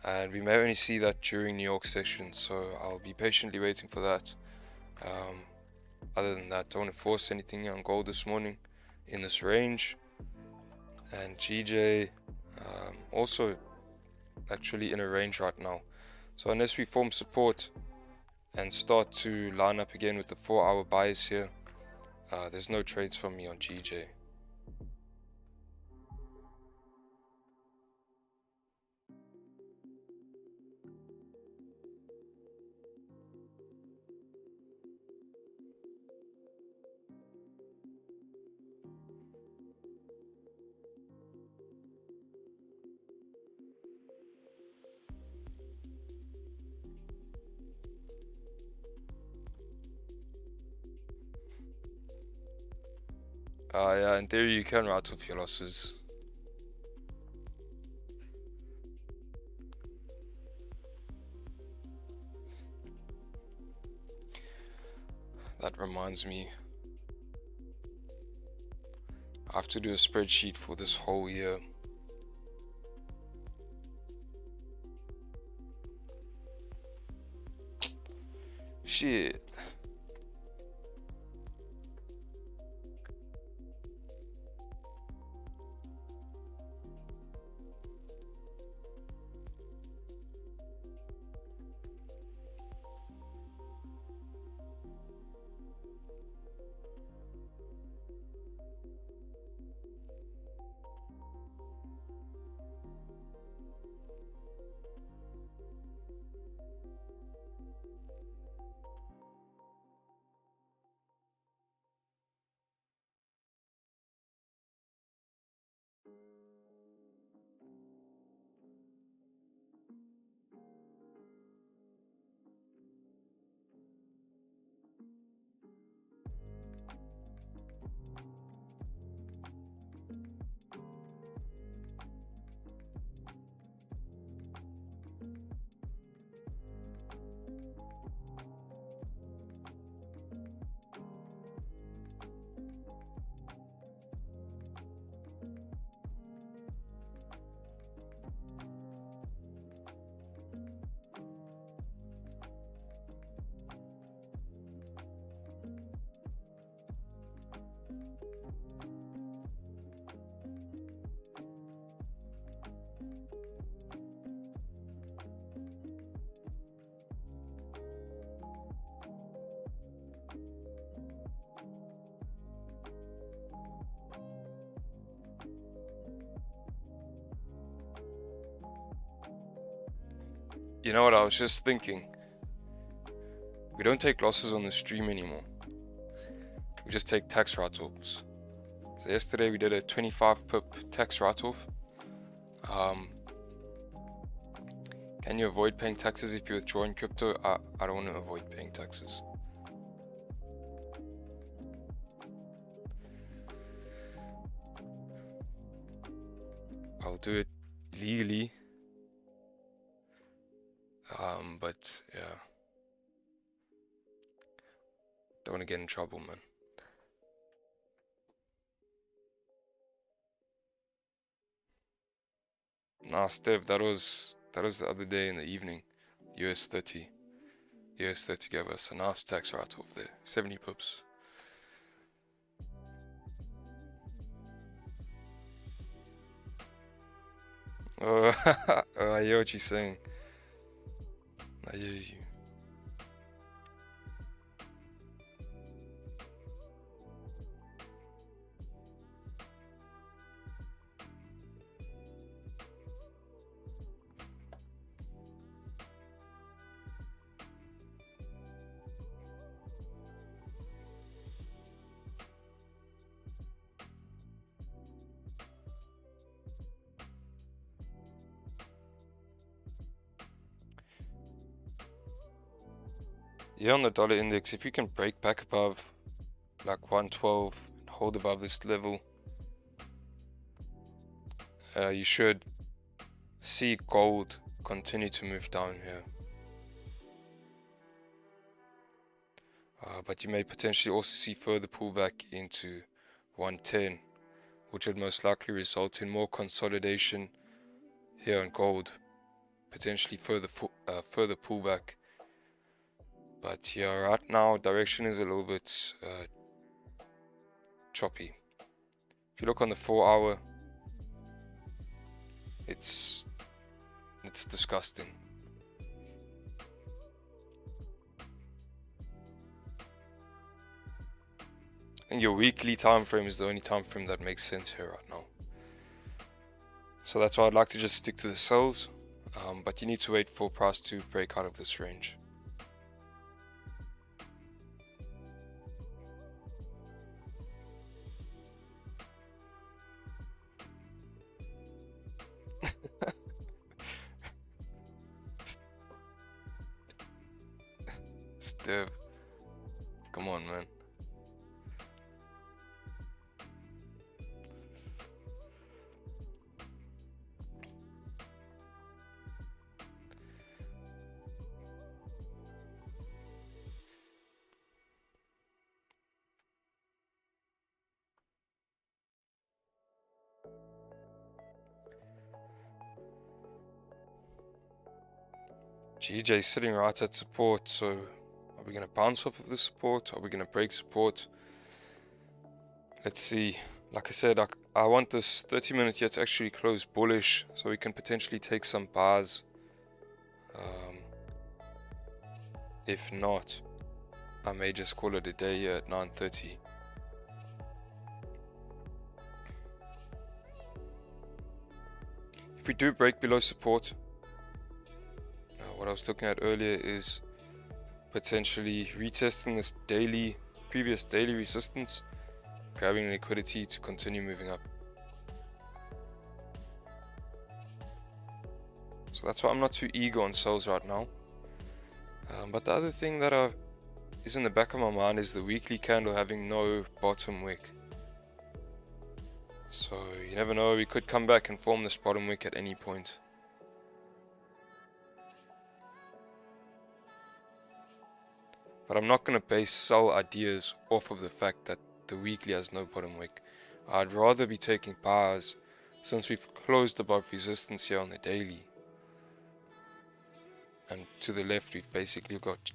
and we may only see that during New York session, so I'll be patiently waiting for that. Other than that, don't want to force anything on gold this morning in this range. And GJ also actually in a range right now, so unless we form support and start to line up again with the 4-hour buys here, there's no trades from me on GJ. Yeah, in theory you can write off your losses. That reminds me, I have to do a spreadsheet for this whole year. Shit. You know what, I was just thinking. We don't take losses on the stream anymore. We just take tax write-offs. So yesterday we did a 25 pip tax write-off. Can you avoid paying taxes if you withdraw in crypto? I don't want to avoid paying taxes. I'll do it legally. But yeah, don't want to get in trouble, man. Nah, Steve, that was the other day in the evening. US 30 gave us a nice tax write-off there, 70 pips. Oh, I hear what you're saying. I hear you. Yeah, on the dollar index, if you can break back above like 112, hold above this level, you should see gold continue to move down here. But you may potentially also see further pullback into 110, which would most likely result in more consolidation here on gold, potentially further pullback. But yeah, right now direction is a little bit choppy. If you look on the 4-hour, it's disgusting. And your weekly time frame is the only time frame that makes sense here right now. So that's why I'd like to just stick to the sells, but you need to wait for price to break out of this range. Steve, come on, man. GJ sitting right at support, so I we going to bounce off of the support? Are we going to break support? Let's see. Like I said, I want this 30-minute here to actually close bullish, so we can potentially take some bars. If not, I may just call it a day here at 9:30. If we do break below support, what I was looking at earlier is potentially retesting this previous daily resistance, grabbing liquidity to continue moving up. So that's why I'm not too eager on sales right now. But the other thing that is in the back of my mind is the weekly candle having no bottom wick. So you never know, we could come back and form this bottom wick at any point. But I'm not going to base sell ideas off of the fact that the weekly has no bottom wick. I'd rather be taking bars since we've closed above resistance here on the daily. And to the left we've basically got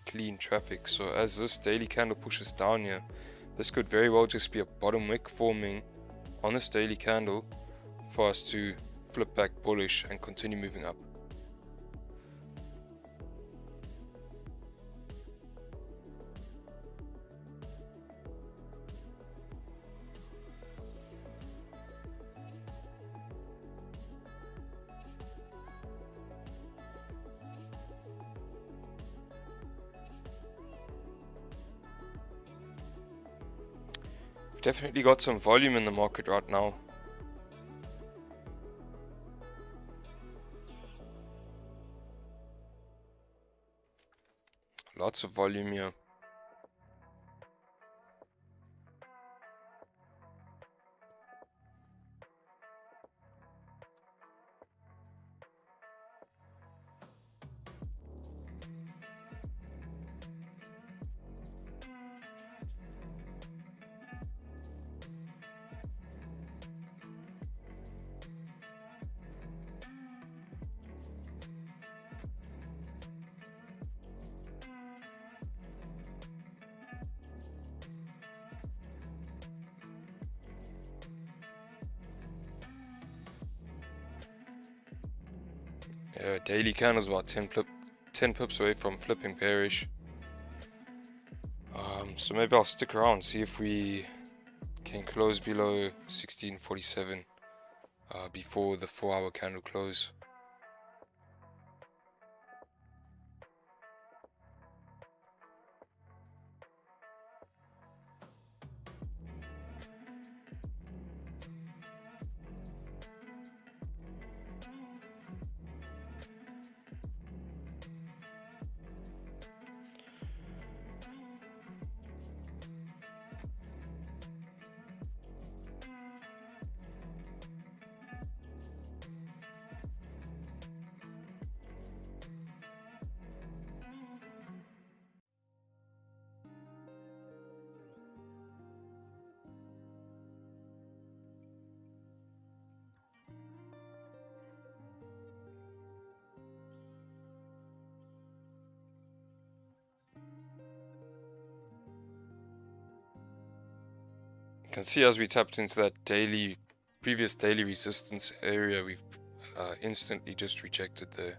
clean traffic. So as this daily candle pushes down here, this could very well just be a bottom wick forming on this daily candle for us to flip back bullish and continue moving up. We've definitely got some volume in the market right now. Lots of volume here. Yeah, daily candle's about 10 pips away from flipping bearish. So maybe I'll stick around, see if we can close below 1647 before the 4-hour candle close. You can see as we tapped into that previous daily resistance area, we've instantly just rejected there.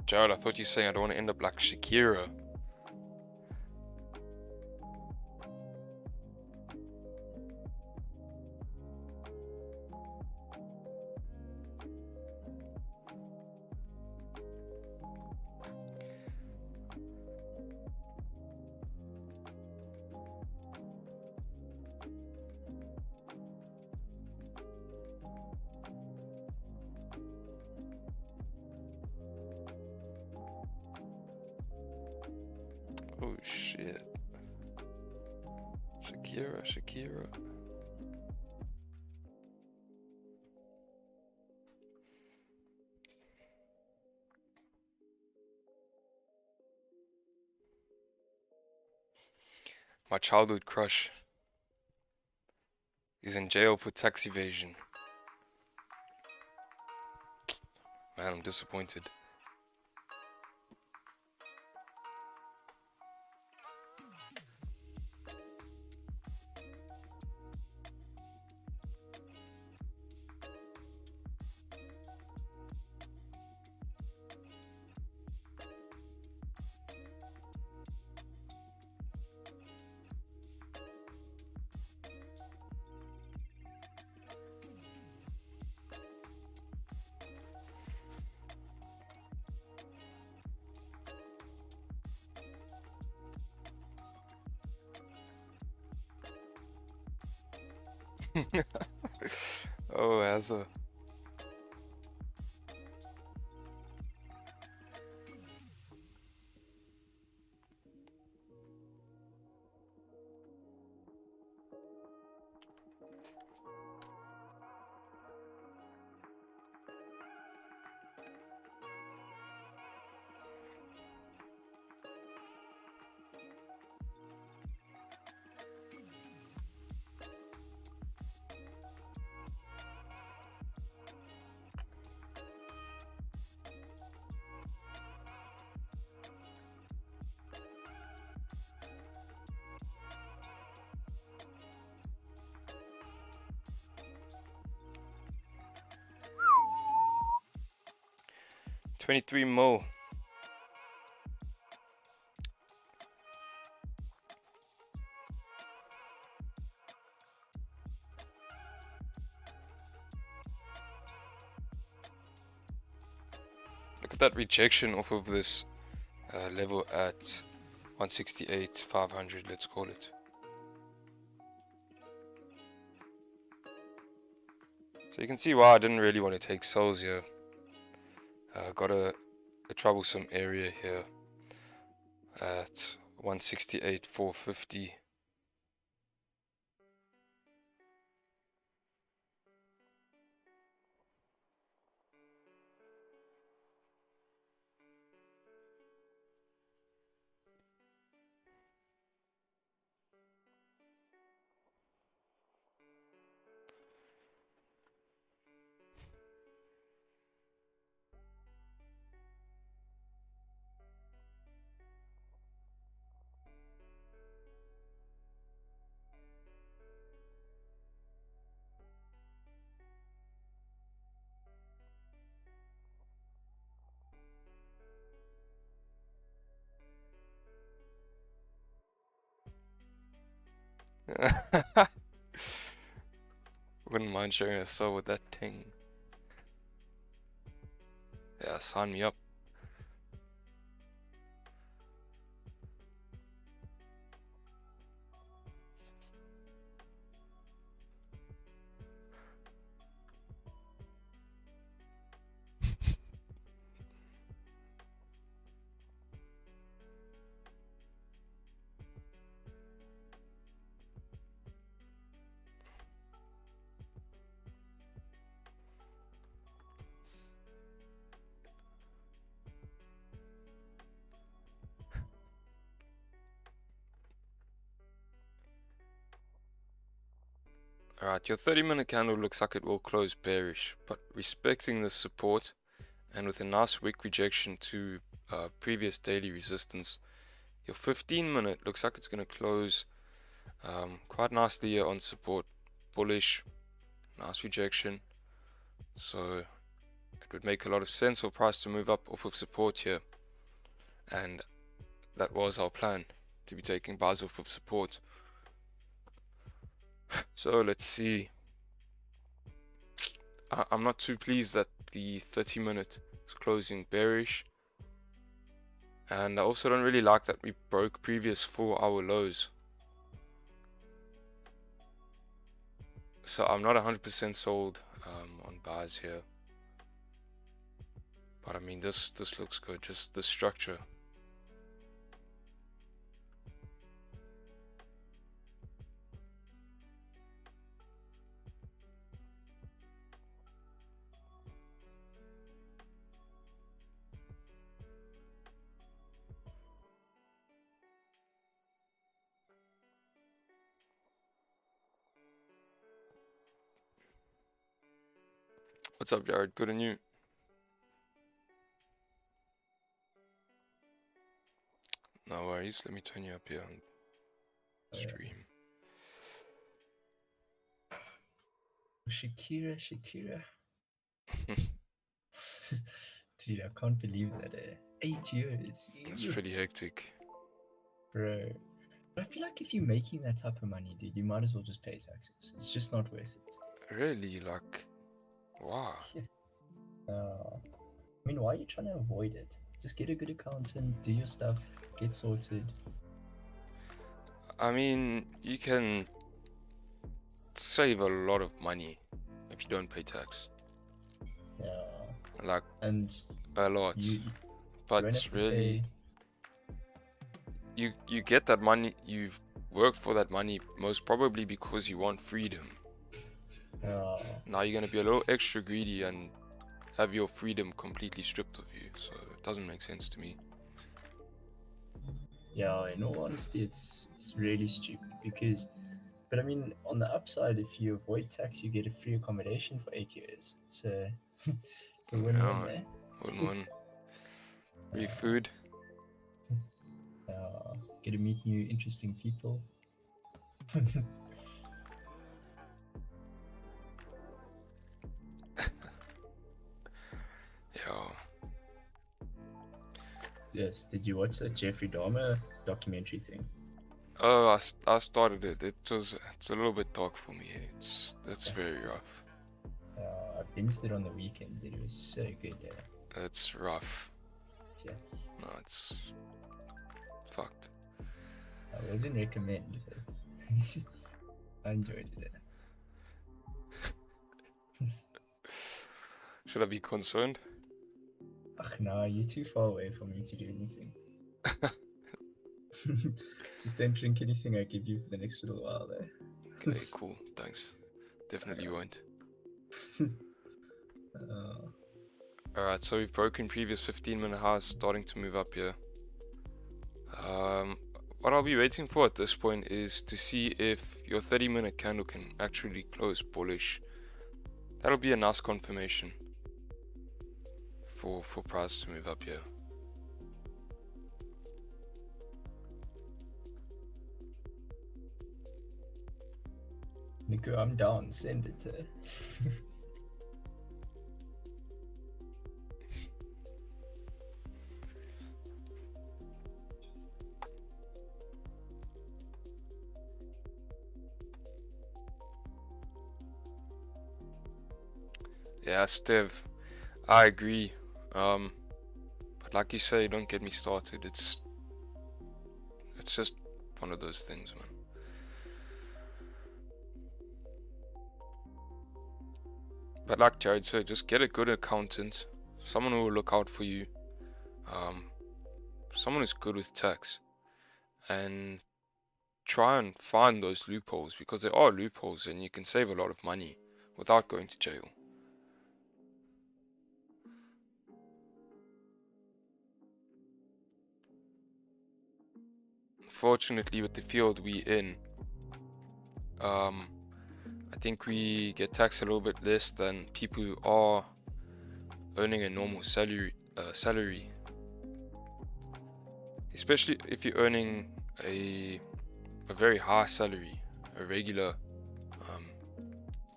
Jared, I thought you were saying I don't want to end up like Shakira. Oh shit. Shakira. My childhood crush is in jail for tax evasion. Man, I'm disappointed. Oh, as a 23 mil. Look at that rejection off of this level at 168,500, let's call it. So you can see why I didn't really want to take sells here. Got a troublesome area here at 168,450. Wouldn't mind sharing a sell with that ting. Yeah, sign me up. Alright, your 30-minute candle looks like it will close bearish, but respecting the support and with a nice wick rejection to previous daily resistance, your 15-minute looks like it's going to close quite nicely here on support. Bullish, nice rejection. So it would make a lot of sense for price to move up off of support here, and that was our plan, to be taking buys off of support. So let's see. I'm not too pleased that the 30-minute is closing bearish, and I also don't really like that we broke previous 4-hour lows. So I'm not 100% sold on buys here, but I mean this looks good, just the structure. What's up, Jared? Good on you. No worries, let me turn you up here on stream. Shakira. Dude, I can't believe that. 8 years. It's pretty hectic. Bro. But I feel like if you're making that type of money, dude, you might as well just pay taxes. It's just not worth it. Really? Like, wow. Yeah. I mean, why are you trying to avoid it? Just get a good accountant, do your stuff, get sorted. I mean, you can save a lot of money if you don't pay tax. Yeah. Like, and a lot. But really, pay... you get that money, you work for that money most probably because you want freedom. Now you're gonna be a little extra greedy and have your freedom completely stripped of you, so it doesn't make sense to me. Yeah, in all honesty, it's really stupid because, but I mean, on the upside, if you avoid tax, you get a free accommodation for 8 years. So it's a win-win there. Win-win. Free food. Get to meet new interesting people. Yeah. Yes, did you watch that Jeffrey Dahmer documentary thing? Oh, I started it. It's a little bit dark for me. It's very rough. I binged it on the weekend. It was so good. Yeah. It's rough. Yes. No, it's fucked. I wouldn't recommend, but I enjoyed it. Should I be concerned? Ach, nah, you're too far away for me to do anything. Just don't drink anything I give you for the next little while there. Okay, cool. Thanks. Definitely won't. Alright, so we've broken previous 15-minute highs, starting to move up here. What I'll be waiting for at this point is to see if your 30-minute candle can actually close bullish. That'll be a nice confirmation for price to move up here. Nico, I'm down. Send it. Yeah, Steve, I agree. But like you say, don't get me started. It's just one of those things, man. But like Jared said, just get a good accountant, someone who will look out for you, someone who's good with tax, and try and find those loopholes, because there are loopholes and you can save a lot of money without going to jail. Fortunately, with the field we in, I think we get taxed a little bit less than people who are earning a normal salary. Especially if you're earning a very high salary, a regular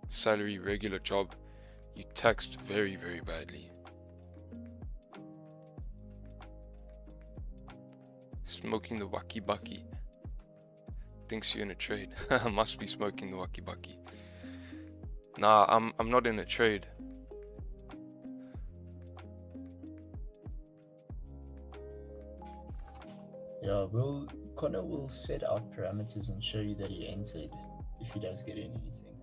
salary, regular job, You taxed very, very badly. Smoking the waki bucky. Thinks you're in a trade. Must be smoking the waki bucky. Nah, I'm not in a trade. Yeah, Connor will set out parameters and show you that he entered if he does get anything.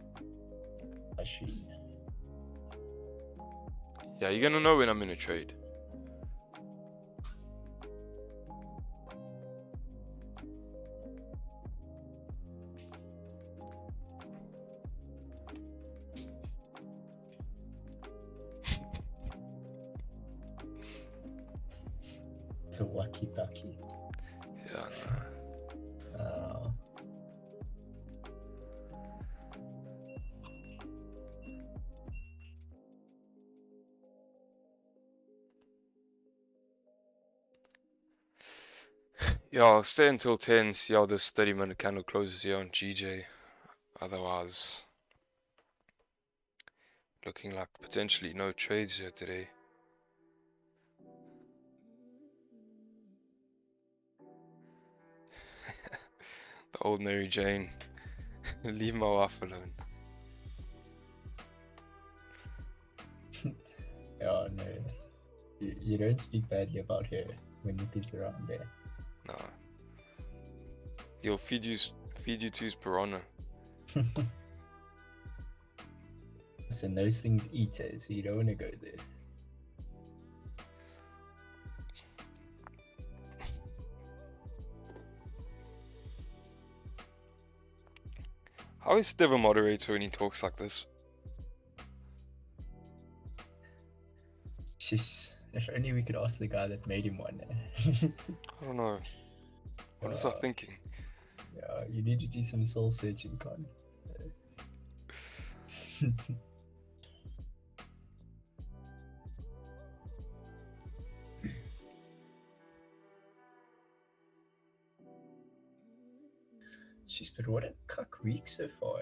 I should. Yeah, you're gonna know when I'm in a trade. The wacky bucky. Yeah, yeah, I'll stay until 10, see how this 30-minute candle closes here on GJ. Otherwise, looking like potentially no trades here today. The old Mary Jane. Leave my wife alone. Oh no. You don't speak badly about her when Nick is around there. Nah. He'll feed you to his piranha. Listen, those things eat her, so you don't want to go there. How is Steve a moderator when he talks like this? Jeez, if only we could ask the guy that made him one. I don't know. What was I thinking? Yeah, you need to do some soul searching, Con. Jeez, but what a cuck week so far.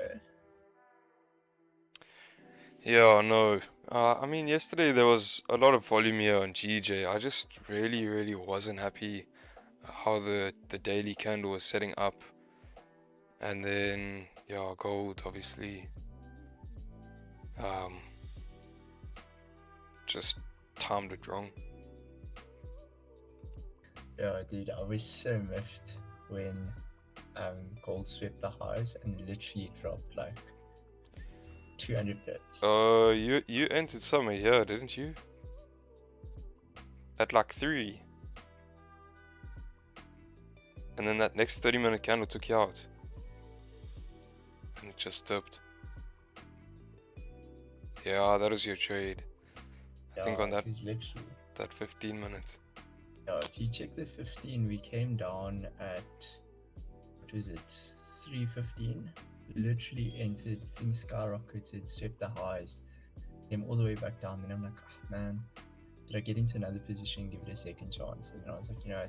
Yeah, no. I mean, yesterday there was a lot of volume here on GJ. I just really wasn't happy how the daily candle was setting up. And then, yeah, gold, obviously. Just timed it wrong. Yeah, dude, I was so miffed when gold swept the highs and literally dropped like 200 pips. You entered somewhere here, didn't you? At like 3. And then that next 30-minute candle took you out. And it just dipped. Yeah, that was your trade. I think on that 15 minutes. Yeah, if you check the 15, we came down at, what was it, 315. Literally entered, things skyrocketed, swept the highs, came all the way back down. Then I'm like, oh, man, did I get into another position, give it a second chance? And then I was like, you know,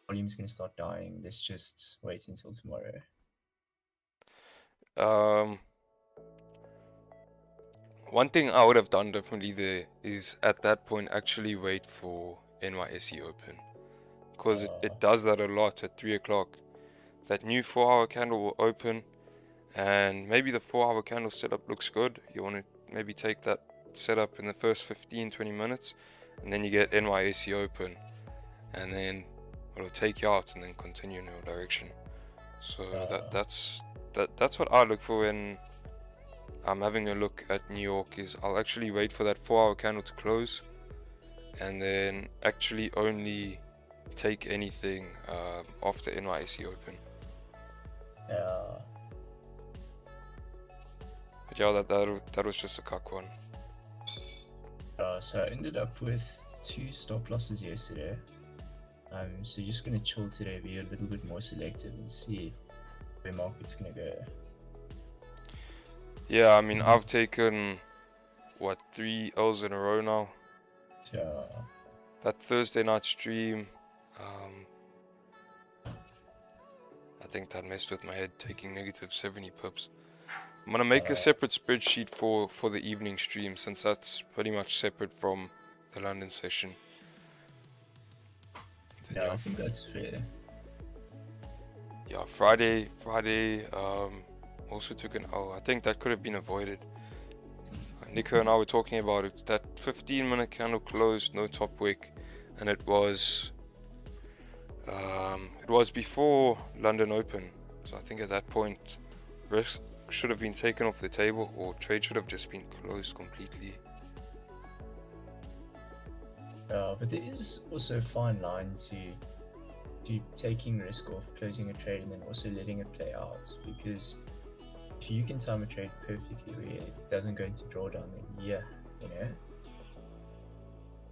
volume's gonna start dying. Let's just wait until tomorrow. One thing I would have done differently there is at that point actually wait for NYSE open, because it does that a lot at 3 o'clock. That new 4-hour candle will open, and maybe the 4-hour candle setup looks good. You want to maybe take that setup in the first 15-20 minutes, and then you get NYSE open, and then it'll take you out and then continue in your direction. So that's what I look for when I'm having a look at New York. Is I'll actually wait for that 4-hour candle to close, and then actually only take anything after NYSE open. Yeah. But yeah, that was just a cuck one. So I ended up with 2 stop losses yesterday. So just gonna chill today, be a little bit more selective and see where market's gonna go. Yeah, I mean, I've taken, 3 L's in a row now. Yeah. That Thursday night stream, I think that messed with my head, taking negative 70 pips. I'm gonna make a separate spreadsheet for the evening stream, since that's pretty much separate from the London session. Then Yeah, I think that's fair. Yeah, Friday, also took an L. I think that could have been avoided. Nico and I were talking about it. That 15-minute candle closed, no top wick, and it was before London Open. So I think at that point, risk should have been taken off the table, or trade should have just been closed completely. But there is also a fine line to taking risk off, closing a trade, and then also letting it play out. Because if you can time a trade perfectly where it doesn't go into drawdown, then yeah, you know.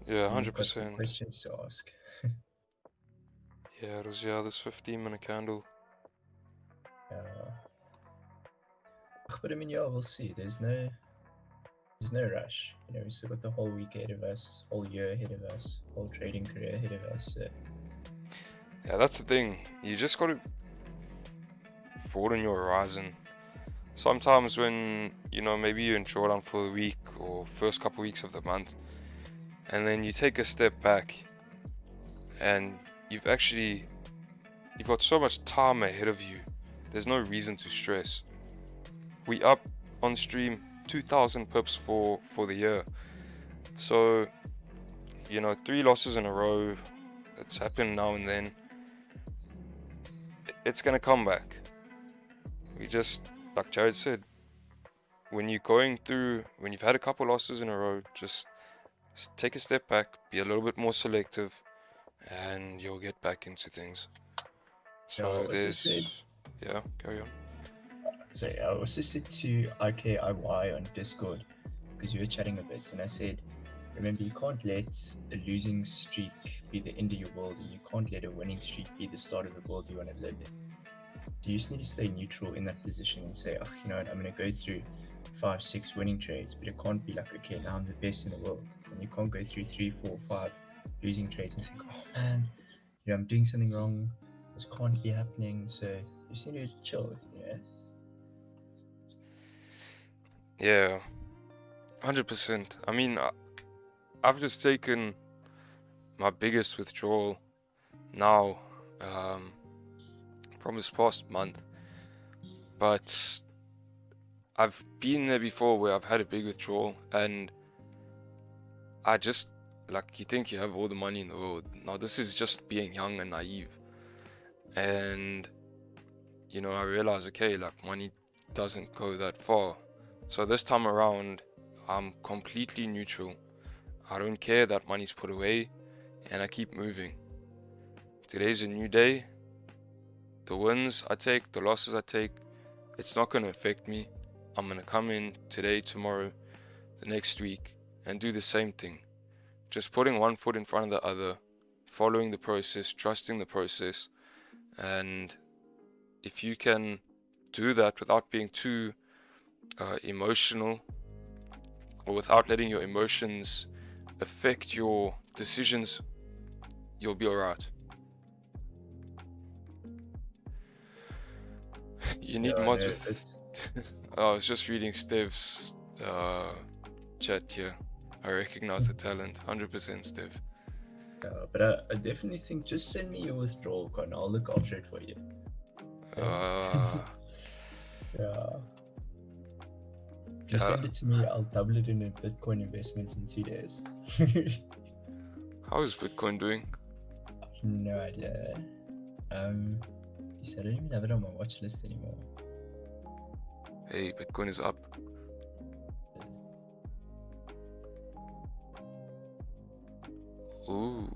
Yeah, You've got some 100%. questions to ask. Yeah, it was this 15-minute candle. But I mean, yeah, we'll see. There's no rush. You know, we still got the whole week ahead of us, whole year ahead of us, whole trading career ahead of us. So. Yeah, that's the thing. You just got to broaden your horizon. Sometimes when, you know, maybe you're in drawdown for the week or first couple weeks of the month, and then you take a step back and you've got so much time ahead of you. There's no reason to stress. We up on stream 2,000 pips for the year. So, you know, 3 losses in a row, that's happened now and then. It's gonna come back. We just, like Jared said, when you've had a couple losses in a row, just take a step back, be a little bit more selective, and you'll get back into things. So yeah, carry on. So I also said to IKIY on Discord, because we were chatting a bit, and I said, remember, you can't let a losing streak be the end of your world, and you can't let a winning streak be the start of the world you want to live in. You just need to stay neutral in that position and say, oh, you know what, I'm going to go through 5-6 winning trades, but it can't be like, okay, now I'm the best in the world. And you can't go through 3, 4, 5 losing trades and think, oh man, you know, I'm doing something wrong, this can't be happening. So you just need to chill, you know. Yeah, 100%. I mean, I've just taken my biggest withdrawal now from this past month, but I've been there before where I've had a big withdrawal, and I just, like, you think you have all the money in the world. Now this is just being young and naive, and you know, I realize, okay, like, money doesn't go that far. So this time around, I'm completely neutral. I don't care that money's put away, and I keep moving. Today's a new day. The wins I take, the losses I take, it's not going to affect me. I'm going to come in today, tomorrow, the next week, and do the same thing. Just putting one foot in front of the other, following the process, trusting the process. And if you can do that without being too emotional, or without letting your emotions affect your decisions, you'll be alright. You need mods with... I was just reading Steve's chat here. I recognize the talent, 100% Stev. But I definitely think, just send me your withdrawal code and I'll look after it for you. Yeah. If you send it to me, I'll double it in a Bitcoin investments in 2 days. How is Bitcoin doing? No idea. You said I don't even have it on my watch list anymore. Hey, Bitcoin is up. Ooh.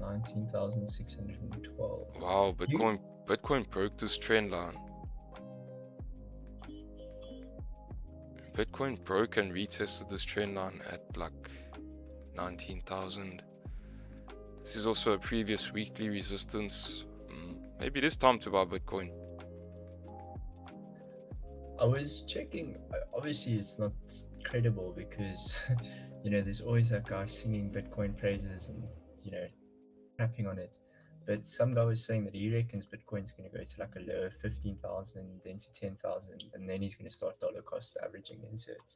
19,612. Wow, Bitcoin broke this trend line. Bitcoin broke and retested this trend line at like 19,000. This is also a previous weekly resistance. Maybe it is time to buy Bitcoin. I was checking. Obviously, it's not credible because, you know, there's always that guy singing Bitcoin praises and, you know, rapping on it. But some guy was saying that he reckons Bitcoin's going to go to like a low of 15,000, then to 10,000, and then he's going to start dollar cost averaging into it.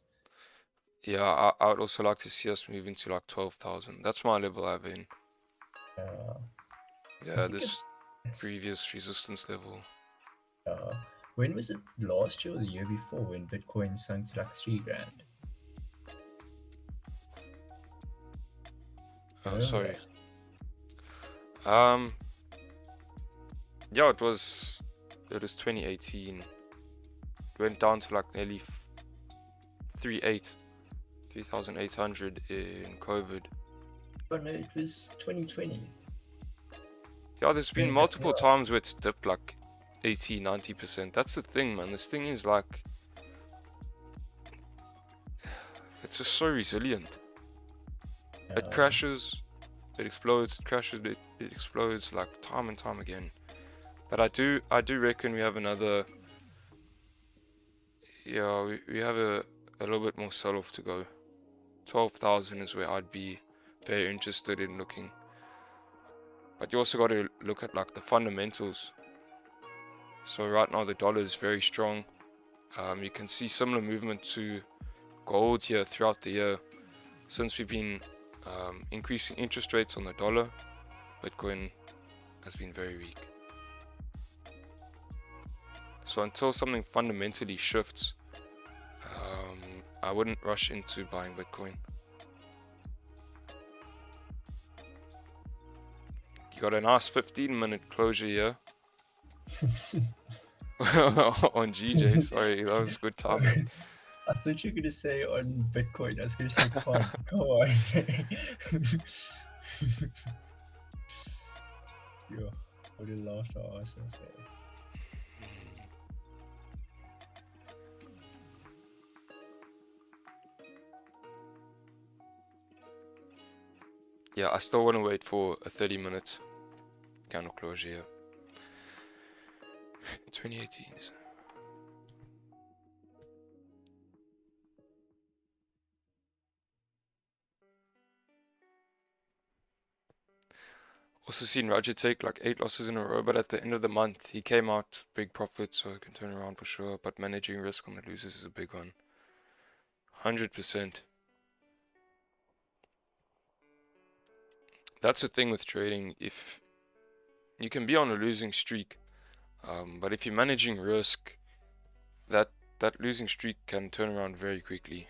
Yeah, I would also like to see us move into like 12,000. That's my level I've in. I Yeah, think this previous resistance level. when was it, last year or the year before, when Bitcoin sunk to like 3 grand? Oh, sorry. Yeah, it was 2018. It went down to like nearly 3,800 in COVID. Oh no, it was 2020. Yeah, there's been multiple times where it's dipped like 80, 90%. That's the thing, man. This thing is like, it's just so resilient. It crashes, it explodes, it crashes, it explodes like time and time again. But I do reckon we have another, yeah, we have a little bit more sell-off to go. 12,000 is where I'd be very interested in looking. But you also got to look at like the fundamentals. So right now the dollar is very strong. You can see similar movement to gold here throughout the year. Since we've been increasing interest rates on the dollar, Bitcoin has been very weak. So until something fundamentally shifts, I wouldn't rush into buying Bitcoin. You got a nice 15-minute closure here. On GJ, sorry, that was good timing. I thought you were going to say on Bitcoin. I was going to say, come on. Yo, what a laugh to ourselves. Yeah, I still want to wait for a 30-minute candle closure here. 2018. Also seen Roger take like 8 losses in a row, but at the end of the month he came out big profit, so it can turn around for sure. But managing risk on the losers is a big one. 100%. That's the thing with trading. If you can be on a losing streak, but if you're managing risk, that losing streak can turn around very quickly.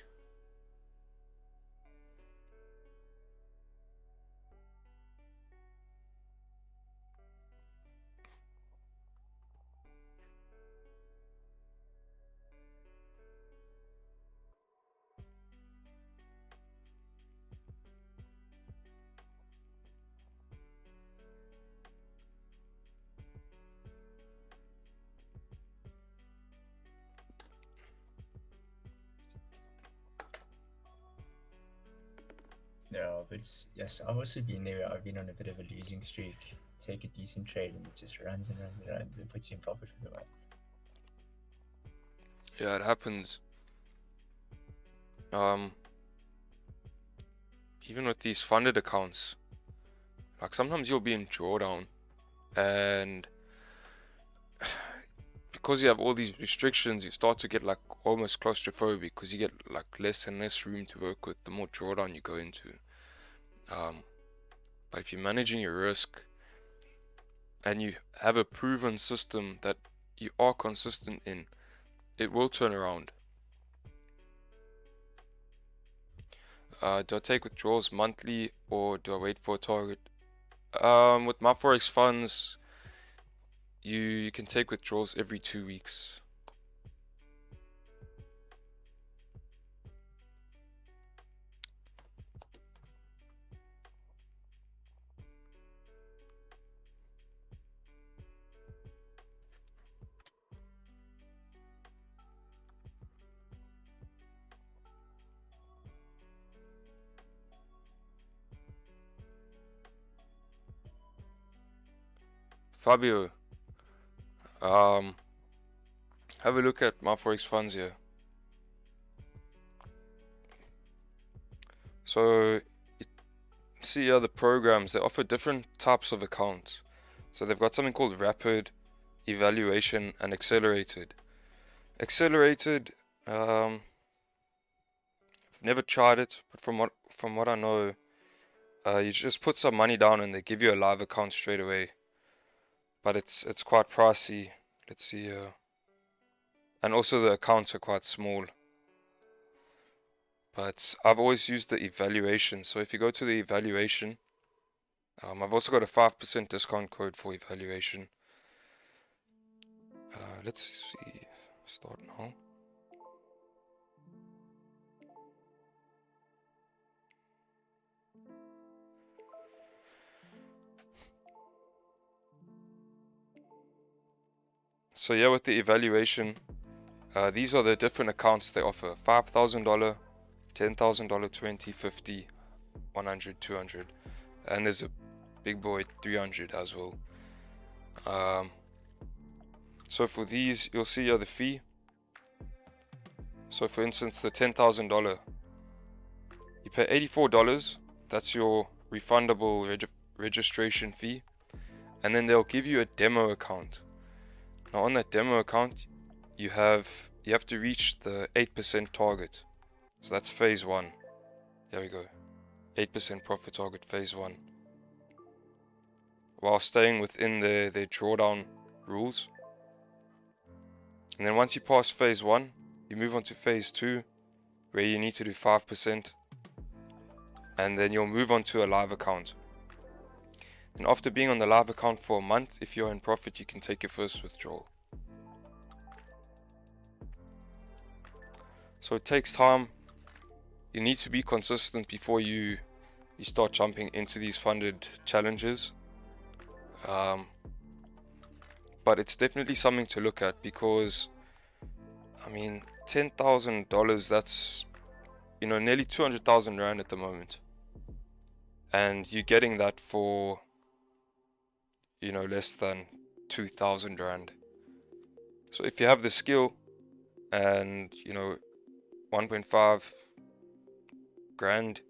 No, but yes, I've also been there. I've been on a bit of a losing streak. Take a decent trade and it just runs and runs and runs and puts you in profit for the month. Yeah, it happens. Even with these funded accounts, like sometimes you'll be in drawdown, and because you have all these restrictions, you start to get like almost claustrophobic because you get like less and less room to work with the more drawdown you go into. But if you're managing your risk and you have a proven system that you are consistent in, it will turn around. Do I take withdrawals monthly or do I wait for a target? With my Forex funds, you can take withdrawals every 2 weeks. Fabio, have a look at my Forex funds here. So, see here the programs, they offer different types of accounts. So they've got something called rapid, evaluation, and accelerated. Accelerated, I've never tried it, but from what I know, you just put some money down and they give you a live account straight away. But it's quite pricey. Let's see here. And also the accounts are quite small. But I've always used the evaluation. So if you go to the evaluation, I've also got a 5% discount code for evaluation. Let's see. Start now. So yeah, with the evaluation, these are the different accounts they offer. $5,000, $10,000, 20, 50, 100, 200, and there's a big boy 300 as well. So for these, you'll see here the fee. So for instance, the $10,000, you pay $84. That's your refundable registration fee, and then they'll give you a demo account. Now on that demo account, you have to reach the 8% target. So that's phase 1. There we go. 8% profit target, phase 1. While staying within their drawdown rules. And then once you pass phase 1, you move on to phase 2, where you need to do 5%. And then you'll move on to a live account. And after being on the live account for a month, if you're in profit, you can take your first withdrawal. So it takes time. You need to be consistent before you start jumping into these funded challenges. But it's definitely something to look at, because I mean, $10,000, that's, you know, nearly 200,000 Rand at the moment. And you're getting that for, you know, less than 2,000 Rand. So if you have the skill and, you know, 1.5 grand,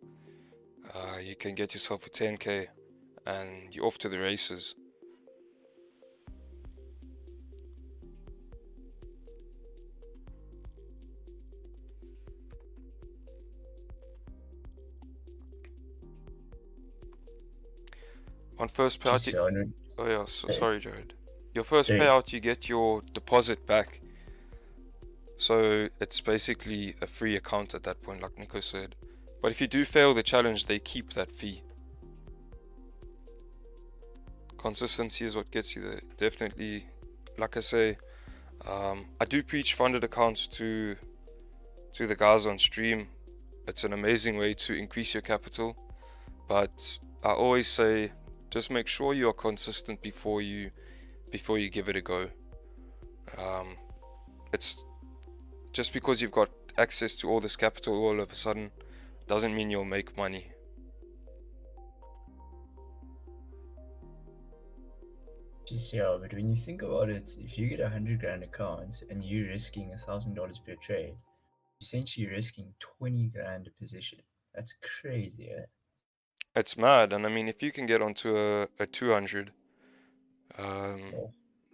you can get yourself a 10k and you're off to the races. On first payout, oh yeah, sorry Jared. Your first payout, you get your deposit back. So it's basically a free account at that point, like Nico said. But if you do fail the challenge, they keep that fee. Consistency is what gets you there. Definitely, like I say, I do preach funded accounts to the guys on stream. It's an amazing way to increase your capital. But I always say, just make sure you are consistent before you give it a go. It's just because you've got access to all this capital all of a sudden doesn't mean you'll make money. Yeah, but when you think about it, if you get 100 grand account and you're risking $1,000 per trade, essentially risking 20 grand a position. That's crazy, eh? It's mad. And I mean, if you can get onto a 200,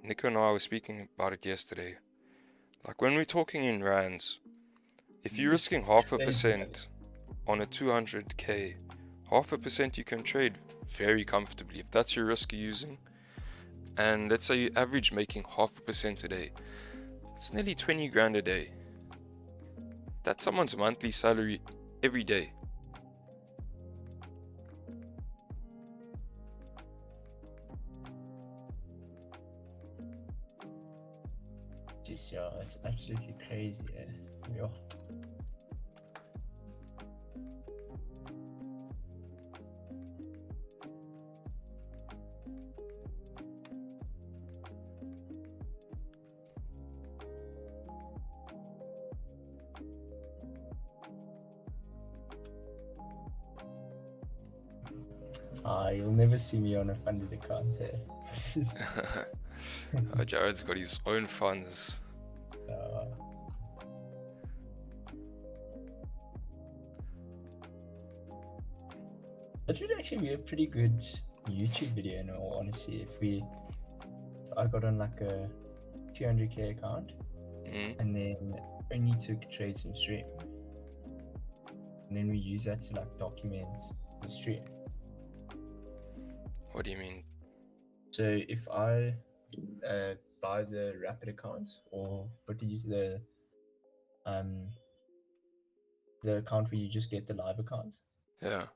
Nico and I were speaking about it yesterday. Like when we're talking in rands, if you're risking 0.5% on a 200k, 0.5% you can trade very comfortably if that's your risk you're using. And let's say you average making 0.5% a day, it's nearly 20 grand a day. That's someone's monthly salary every day. Yeah, it's absolutely crazy, eh? Yeah. You'll never see me on a funded account, eh? Jared's got his own funds. That would actually be a pretty good YouTube video in all honesty. If I got on like a 200k account Mm. and then only took trades from stream, and then we use that to like document the stream. What do you mean? So if I buy the Rapid account, or what to use the account where you just get the live account, Yeah,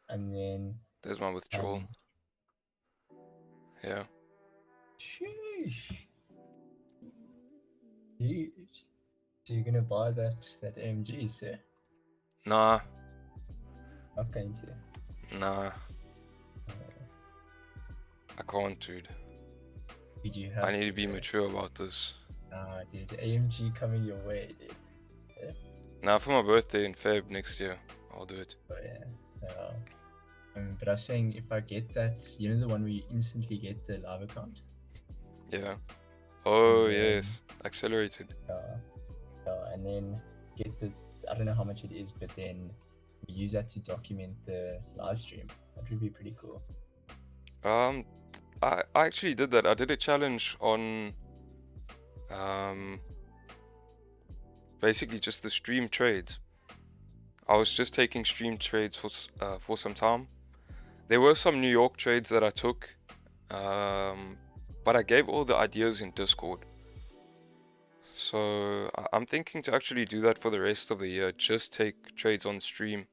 and then there's my withdrawal. Yeah. sheesh, dude. So you're gonna buy that AMG, sir? Nah, Not going to. nah, I can't, dude. Did you have? I need to be mature about this. Nah, dude. AMG coming your way, dude. Now for my birthday in Feb next year, I'll do it. Oh yeah. But I was saying, if I get that, you know, the one where you instantly get the live account. Yeah. Oh And then- yes, accelerated. And then get the, I don't know how much it is, but then we use that to document the live stream. That would be pretty cool. I actually did that. I did a challenge on basically just the stream trades. I was just taking stream trades for some time. There were some New York trades that I took, but I gave all the ideas in Discord. So I'm thinking to actually do that for the rest of the year. Just take trades on stream,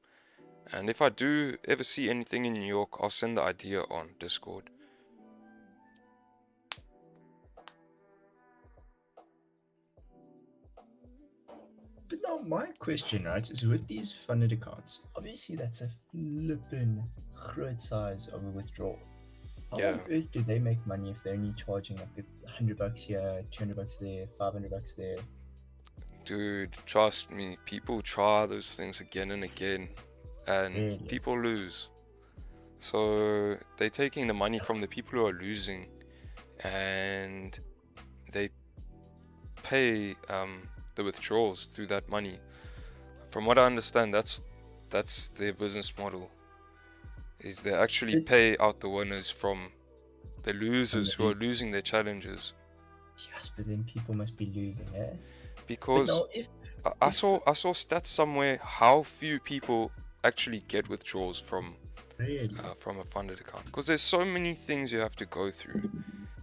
and if I do ever see anything in New York, I'll send the idea on Discord. But now my question, right, is with these funded accounts, obviously that's a flippin' groot size of a withdrawal. How Yeah. on earth do they make money if they're only charging like it's $100 here, $200 there, $500 there? Dude, trust me, people try those things again and again, and Really? people lose. So they're taking the money from the people who are losing, and they pay the withdrawals through that money. From what I understand, that's their business model. Is they actually pay out the winners from the losers who are losing their challenges. Yes, but then people must be losing, eh? Because But now if I saw stats somewhere how few people actually get withdrawals from really, a funded account, because there's so many things you have to go through.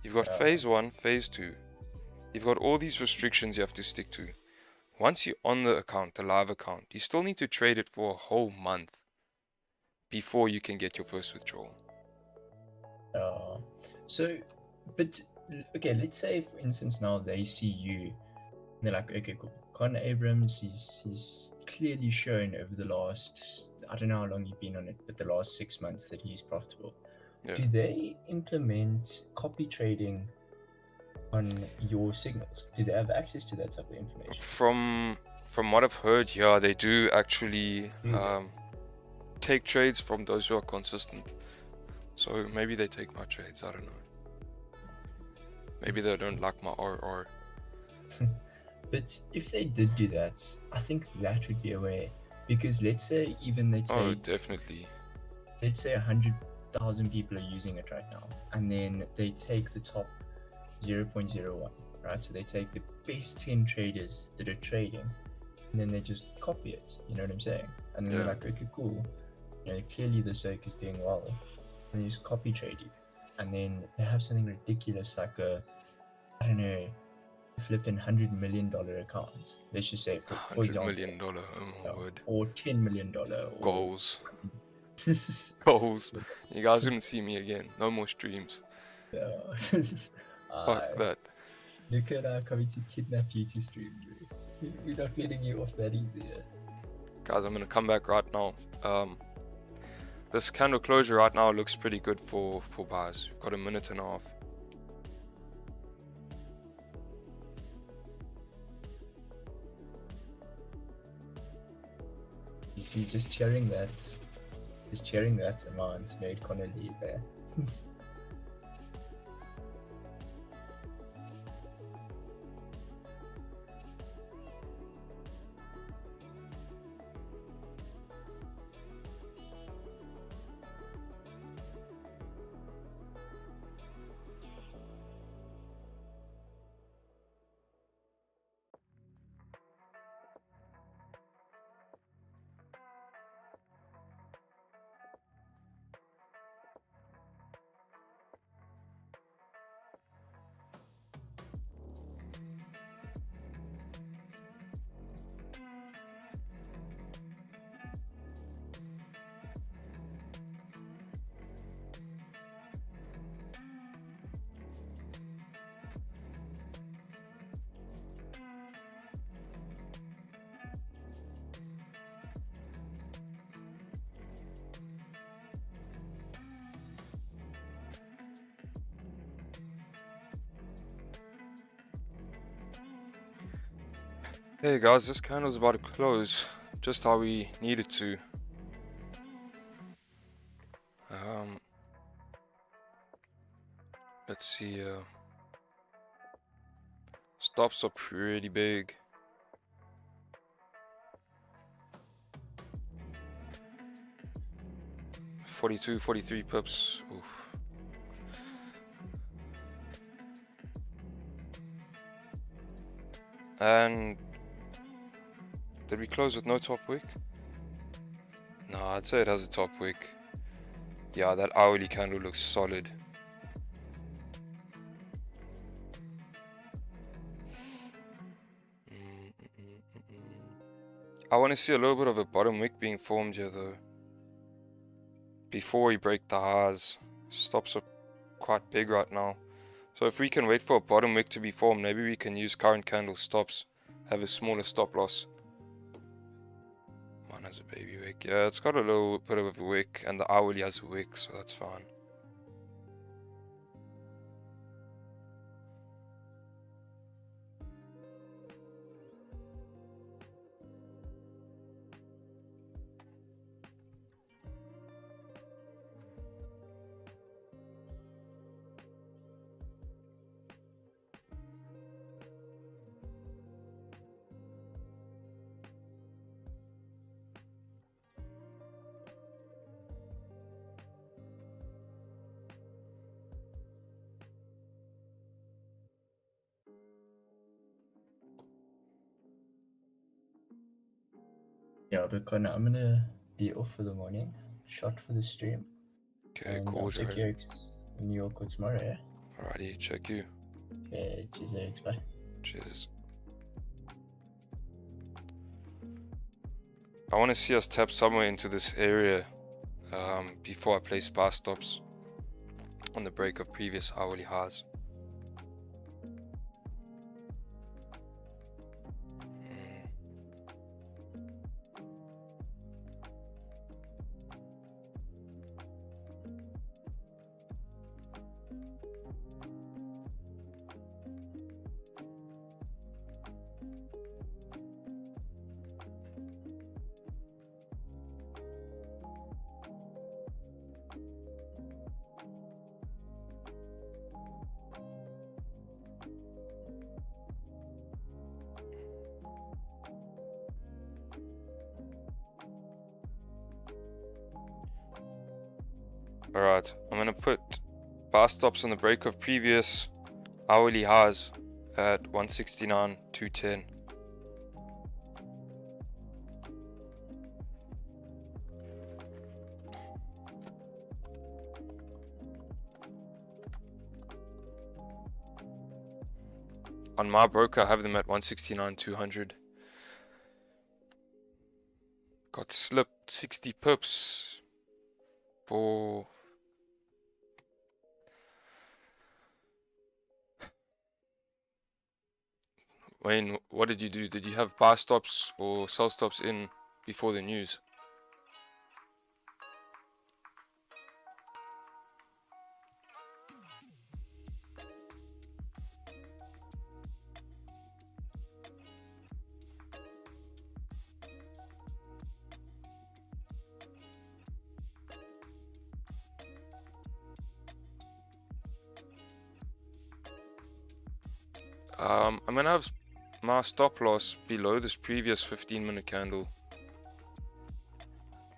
You've got phase 1, phase 2. You've got all these restrictions you have to stick to. Once you're on the account, the live account, you still need to trade it for a whole month before you can get your first withdrawal. so, but okay, let's say for instance now they see you, and they're like, okay, cool. Connor Abrams, he's clearly shown over the last, I don't know how long you've been on it, but the last 6 months that he's profitable. Yeah. Do they implement copy trading on your signals? Do they have access to that type of information? From what I've heard, yeah, they do actually take trades from those who are consistent. So maybe they take my trades, I don't know. Maybe they don't like my RR. But if they did do that, I think that would be a way. Because let's say even they take, Oh, definitely. let's say 100,000 people are using it right now, and then they take the top 0.01, right? So they take the best 10 traders that are trading, and then they just copy it. You know what I'm saying? And then they're Yeah. like, okay, cool. You know, clearly the soak is doing well, and they just copy trade you. And then they have something ridiculous like a, I don't know, flipping $100 million account. Let's just say, for $100 example, million, oh my word. or $10 million. Or... Goals. This is Goals. You guys wouldn't see me again. No more streams. Fuck that. Look at coming to kidnap you to stream, Drew. We're not letting you off that easy. Guys, I'm gonna come back right now. This candle closure right now looks pretty good for buys. We've got a minute and a half. You see, just cheering that amount made Connor leave there. Hey guys, this candle's about to close just how we need it to. Let's see. Stops are pretty big. $42, $43 pips. Oof. And did we close with no top wick? No, I'd say it has a top wick. Yeah, that hourly candle looks solid. I want to see a little bit of a bottom wick being formed here though. Before we break the highs. Stops are quite big right now. So if we can wait for a bottom wick to be formed, maybe we can use current candle stops. Have a smaller stop loss. Mine has a baby wick. Yeah, it's got a little bit of a wick, and the hourly has a wick, so that's fine. Yeah, but Connor, I'm gonna be off for the morning. Shot for the stream. Okay, And cool, I'll check Jared. you in New York or tomorrow, yeah? Alrighty, check you. Okay, cheers, Eric. Bye. Cheers. I want to see us tap somewhere into this area before I place bar stops on the break of previous hourly highs. Alright, I'm gonna put bar stops on the break of previous hourly highs at 169.210. On my broker, I have them at 169.200. Got slipped 60 pips for Wayne. What did you do? Did you have buy stops or sell stops in before the news? I'm gonna have my stop loss below this previous 15-minute candle.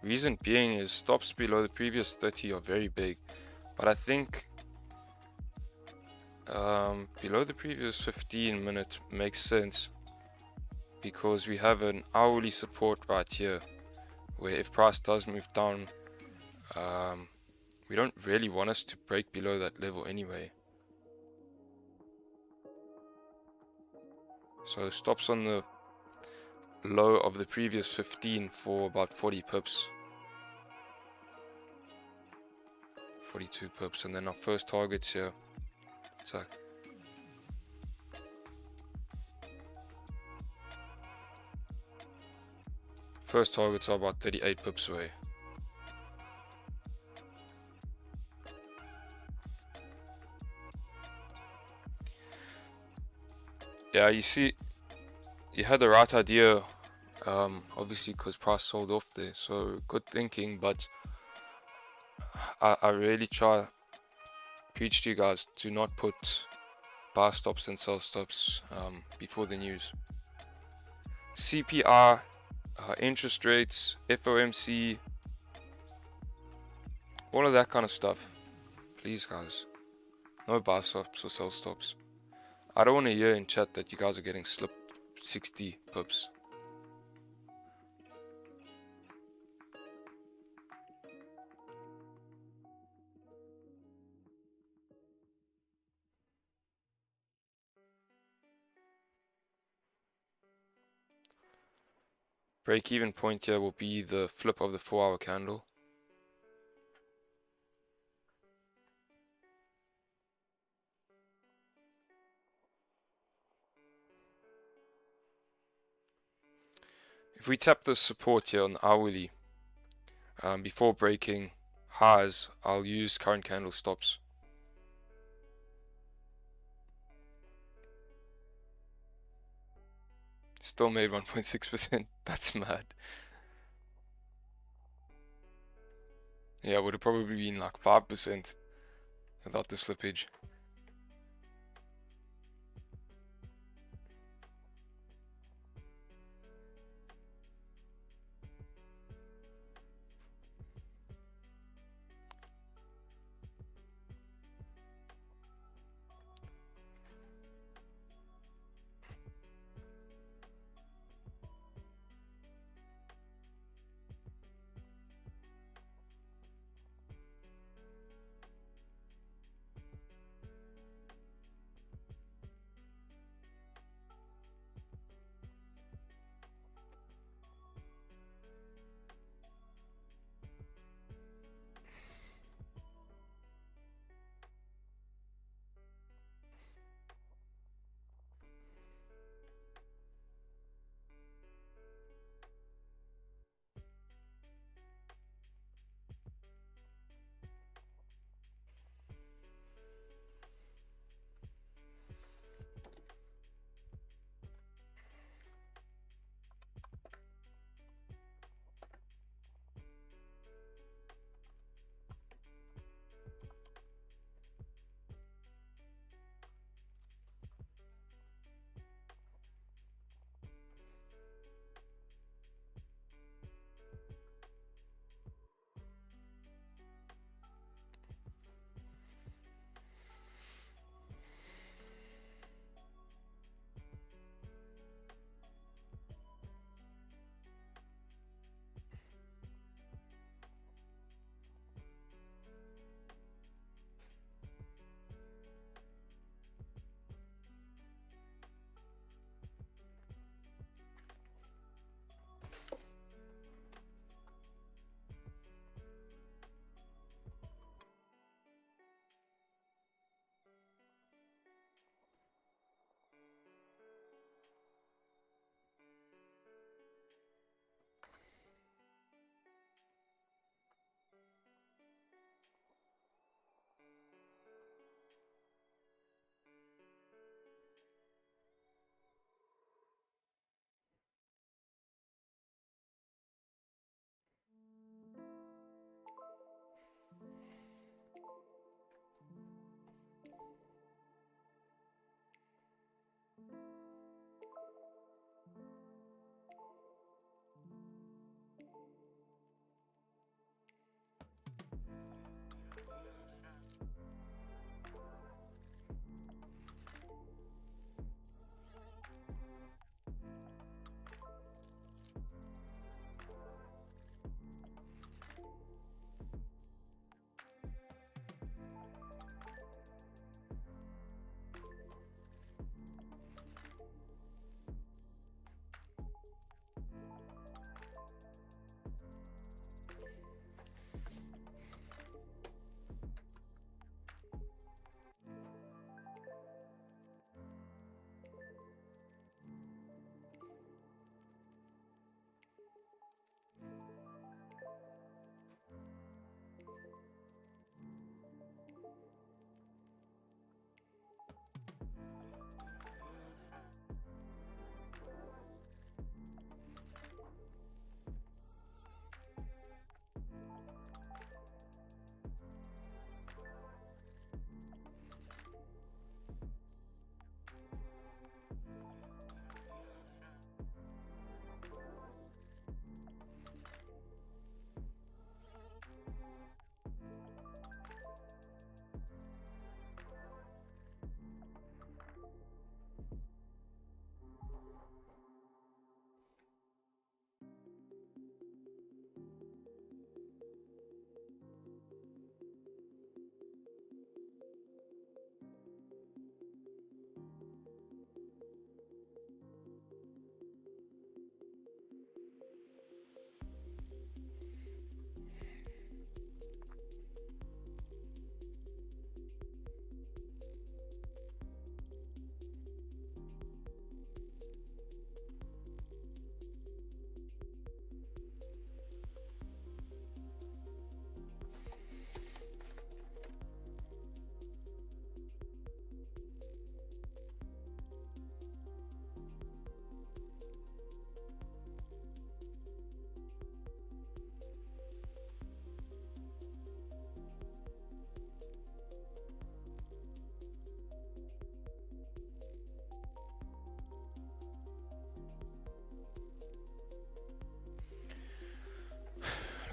Reason being is stops below the previous 30 are very big, but I think below the previous 15-minute makes sense because we have an hourly support right here where if price does move down, we don't really want us to break below that level anyway. So stops on the low of the previous 15 for about 40 pips. 42 pips, and then our first targets here. So first targets are about 38 pips away. Yeah, you see you had the right idea, obviously because price sold off there, so good thinking, but I really try preach to you guys to not put buy stops and sell stops before the news. CPI, interest rates, FOMC, all of that kind of stuff. Please guys, no buy stops or sell stops. I don't want to hear in chat that you guys are getting slipped 60 pips. Break-even point here will be the flip of the 4-hour candle. If we tap the support here on the hourly, before breaking highs, I'll use current candle stops. Still made 1.6%. That's mad. Yeah, it would have probably been like 5% without the slippage.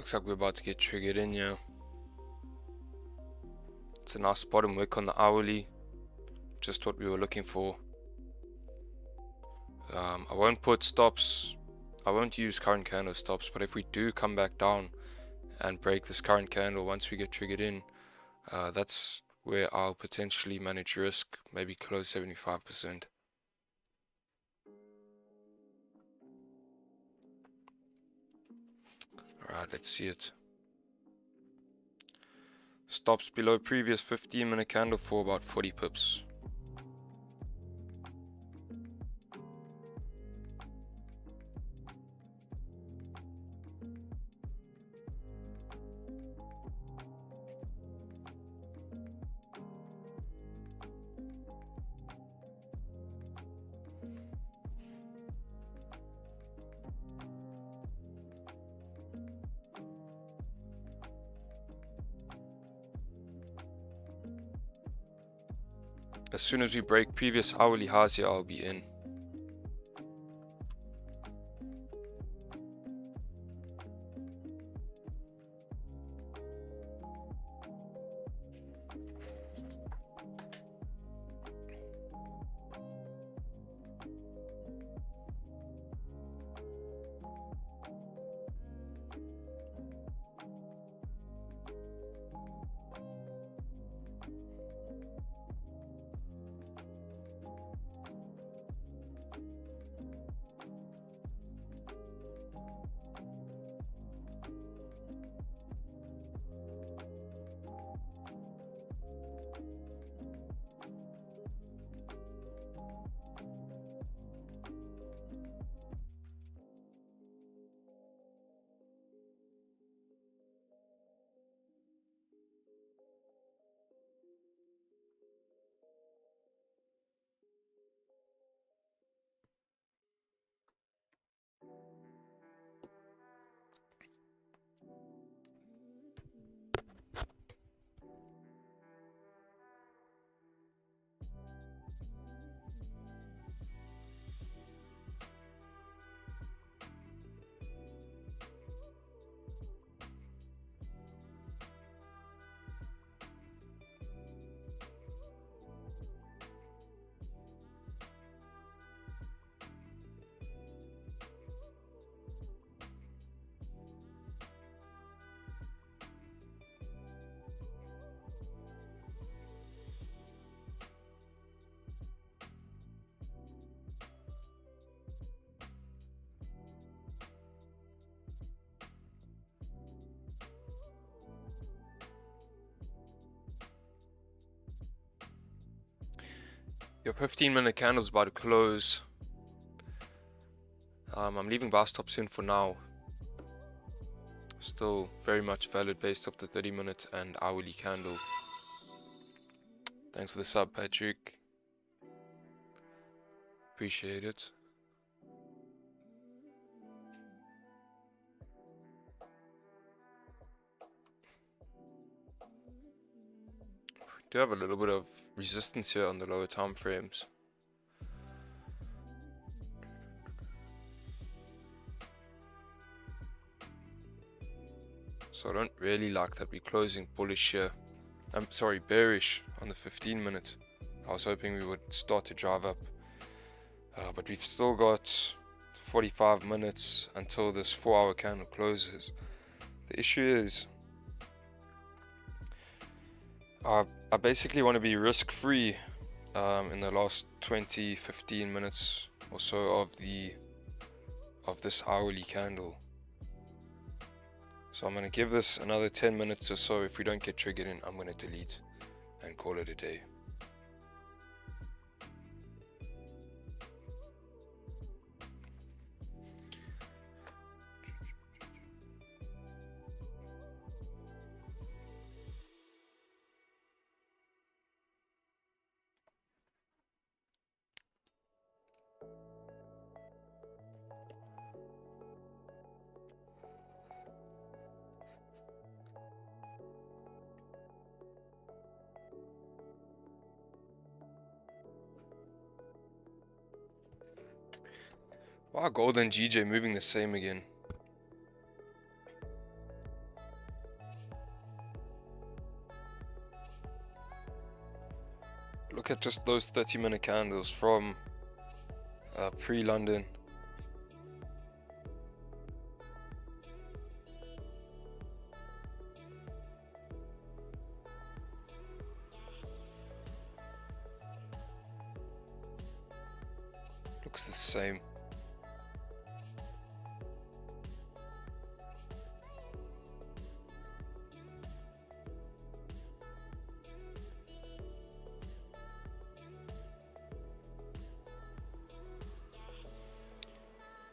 Looks like we're about to get triggered in here. It's a nice bottom wick on the hourly, just what we were looking for. I won't put stops, I won't use current candle stops, but if we do come back down and break this current candle once we get triggered in, that's where I'll potentially manage risk, maybe close 75%. Alright, let's see it. Stops below previous 15-minute candle for about 40 pips. As soon as we break previous hourly highs here, I'll be in. Your 15-minute candle's about to close. I'm leaving buy stops in for now. Still very much valid based off the 30-minute and hourly candle. Thanks for the sub, Patrick. Appreciate it. Do have a little bit of resistance here on the lower time frames. So I don't really like that we're closing bullish here. I'm sorry, bearish on the 15-minute. I was hoping we would start to drive up. But we've still got 45 minutes until this 4-hour candle closes. The issue is I basically want to be risk-free in the last 15 minutes or so of this hourly candle. So I'm going to give this another 10 minutes or so. If we don't get triggered in, I'm going to delete and call it a day. Wow, gold and GJ moving the same again. look at just those 30-minute candles from pre-London. Looks the same.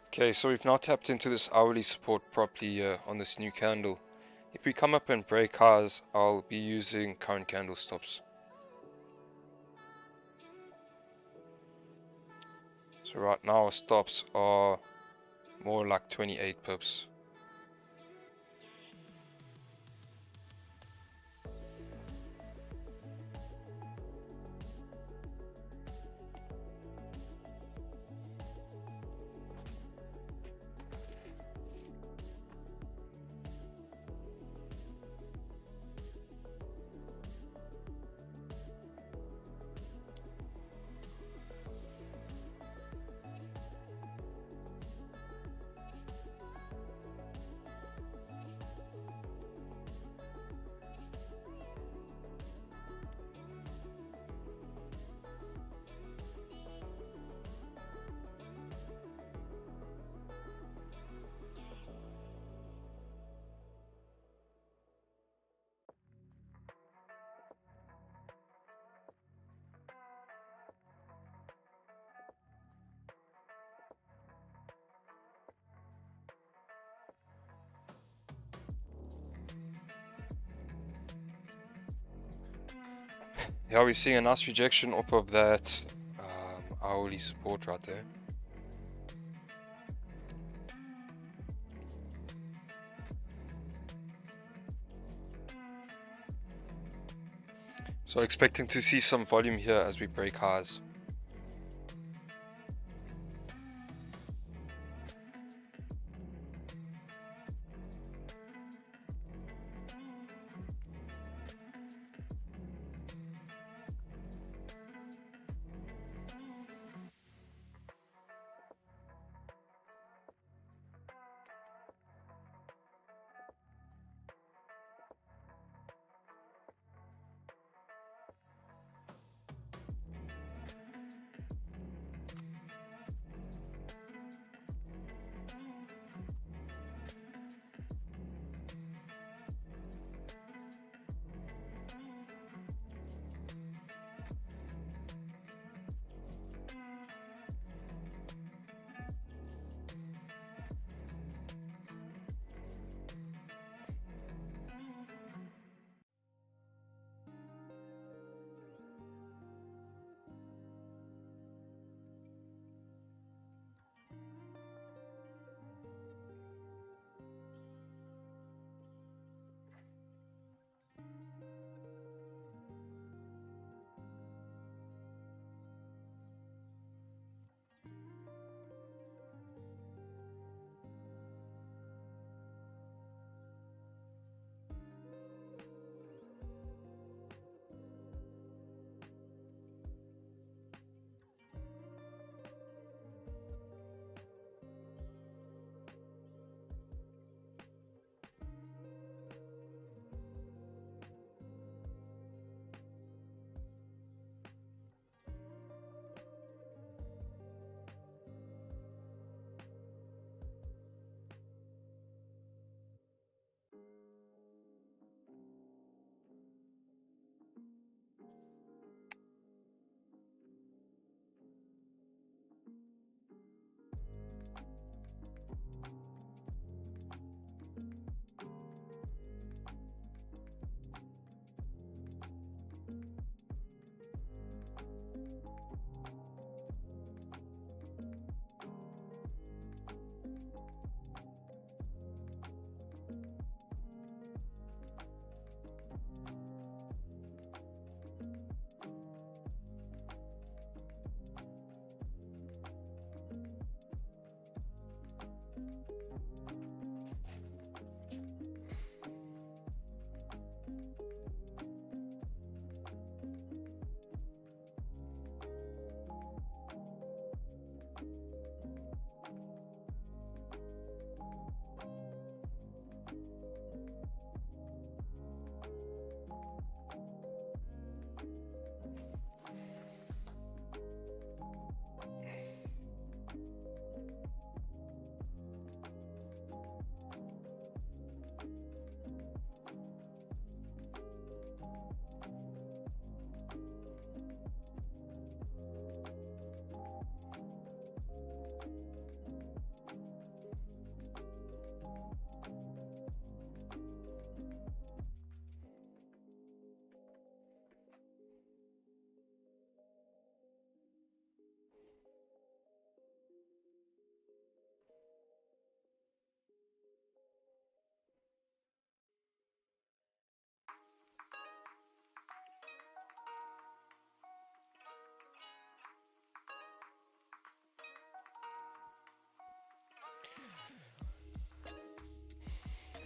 Okay, so we've now tapped into this hourly support properly on this new candle. If we come up and break highs, I'll be using current candle stops. So right now our stops are more like 28 pips. Yeah, we're seeing a nice rejection off of that hourly support right there. So expecting to see some volume here as we break highs.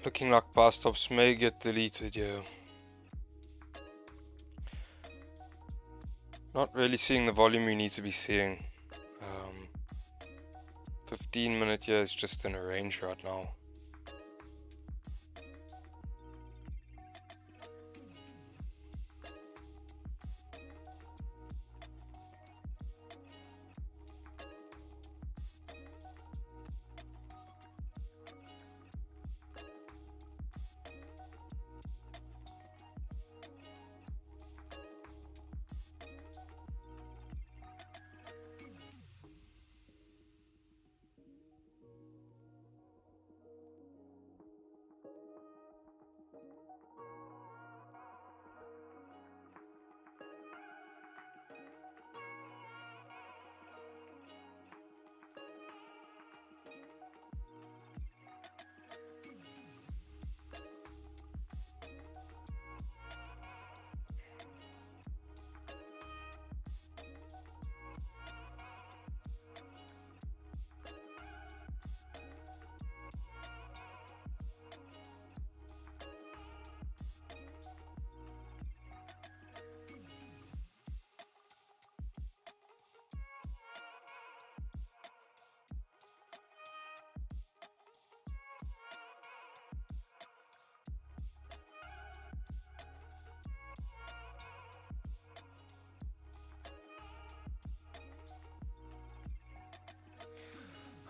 Looking like buy stops may get deleted here. Not really seeing the volume we need to be seeing. 15 minute here is just in a range right now.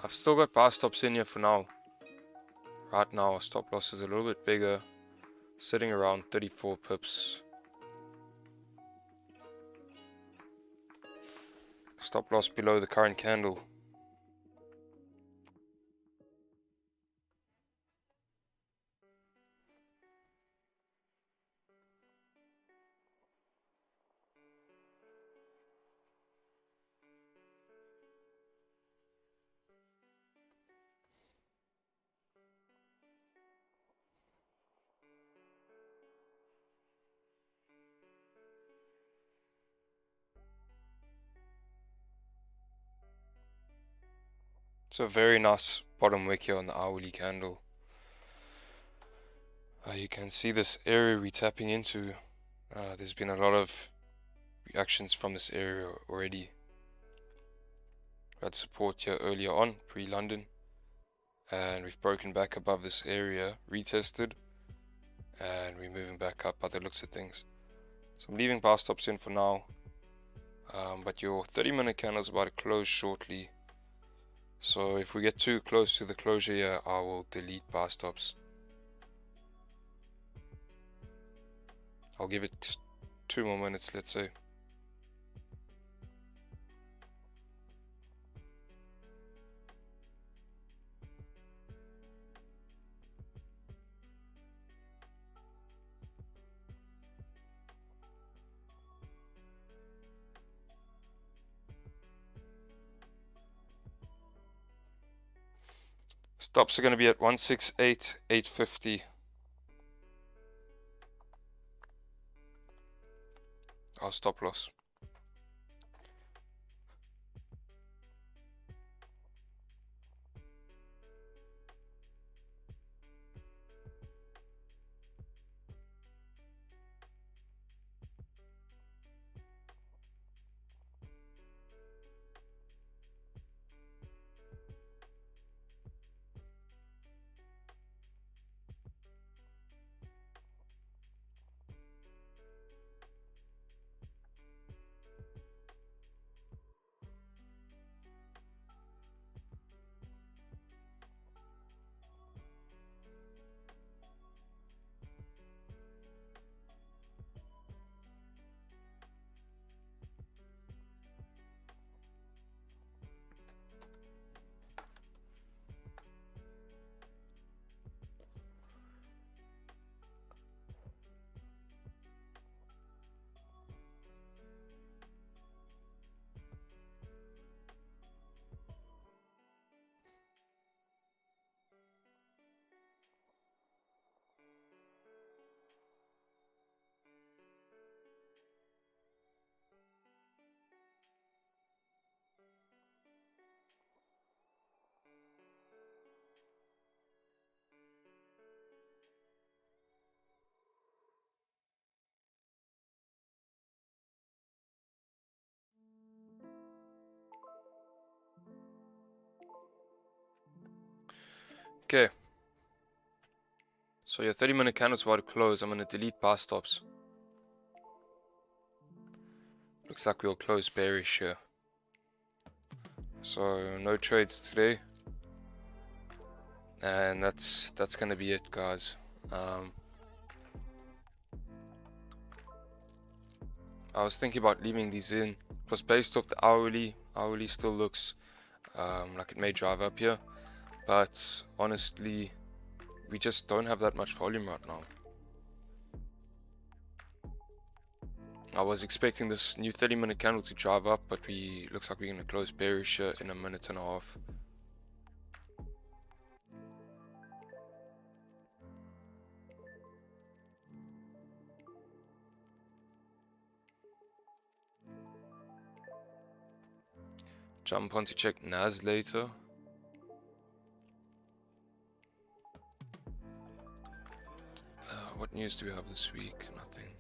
I've still got buy stops in here for now. Right now our stop loss is a little bit bigger, sitting around 34 pips. Stop loss below the current candle. It's a very nice bottom wick here on the hourly candle. You can see this area we're tapping into. There's been a lot of reactions from this area already. We had support here earlier on, pre-London, and we've broken back above this area, retested, and we're moving back up by the looks of things. So I'm leaving buy stops in for now, but your 30-minute candle is about to close shortly. So if we get too close to the closure here, I will delete buy stops. I'll give it 2 more minutes, let's say. Stops are going to be at 168.850. Our stop loss. Okay. So your 30-minute candle's about to close. I'm going to delete buy stops. Looks like we'll close bearish here. So no trades today. And that's going to be it, guys. I was thinking about leaving these in. It was based off the hourly. Hourly still looks like it may drive up here. But honestly, we just don't have that much volume right now. I was expecting this new 30-minute candle to drive up, but looks like we're going to close bearish here in a minute and a half. Jump on to check NAS later. What news do we have this week? Nothing.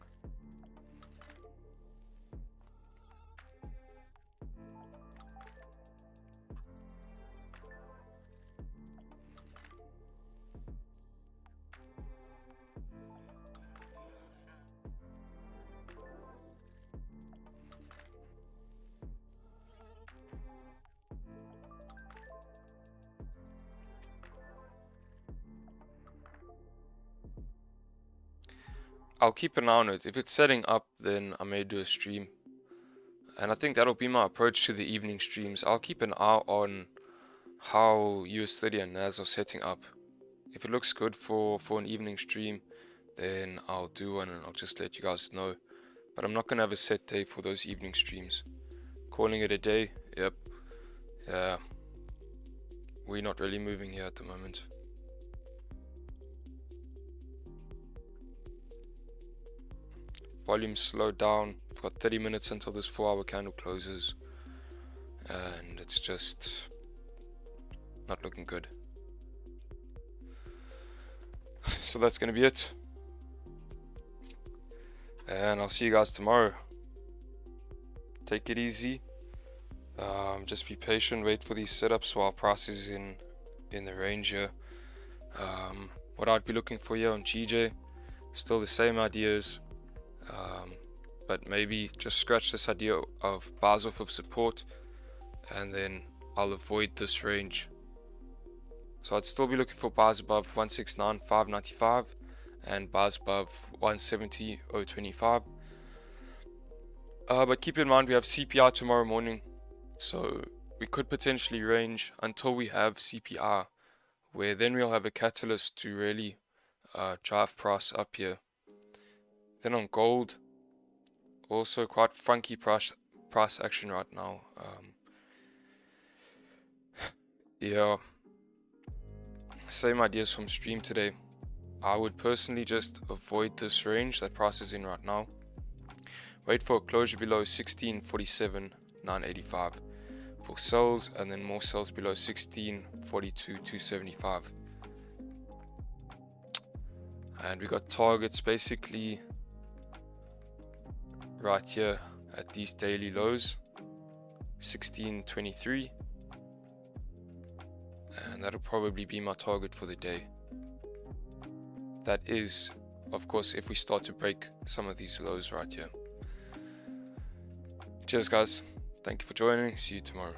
I'll keep an eye on it. If it's setting up, then I may do a stream. And I think that'll be my approach to the evening streams. I'll keep an eye on how US30 and NAS are setting up. If it looks good for an evening stream, then I'll do one and I'll just let you guys know. But I'm not going to have a set day for those evening streams. Calling it a day? Yep. Yeah. We're not really moving here at the moment. Volume slowed down. We've got 30 minutes until this 4-hour candle closes. And it's just not looking good. So that's going to be it. And I'll see you guys tomorrow. Take it easy. Just be patient. Wait for these setups while price is in the range here. What I'd be looking for here on GJ, still the same ideas. But maybe just scratch this idea of bars off of support, and then I'll avoid this range. So I'd still be looking for bars above 169.595 and bars above 170.025. But keep in mind we have CPI tomorrow morning, so we could potentially range until we have CPI, where then we'll have a catalyst to really drive price up here. Then on gold, also quite funky price action right now. Yeah, same ideas from stream today. I would personally just avoid this range that price is in right now. Wait for a closure below 1647.985 for sells, and then more sells below 1642.275. And we got targets basically right here at these daily lows, 1623, and that'll probably be my target for the day. That is, of course, if we start to break some of these lows right here. Cheers guys, thank you for joining, see you tomorrow.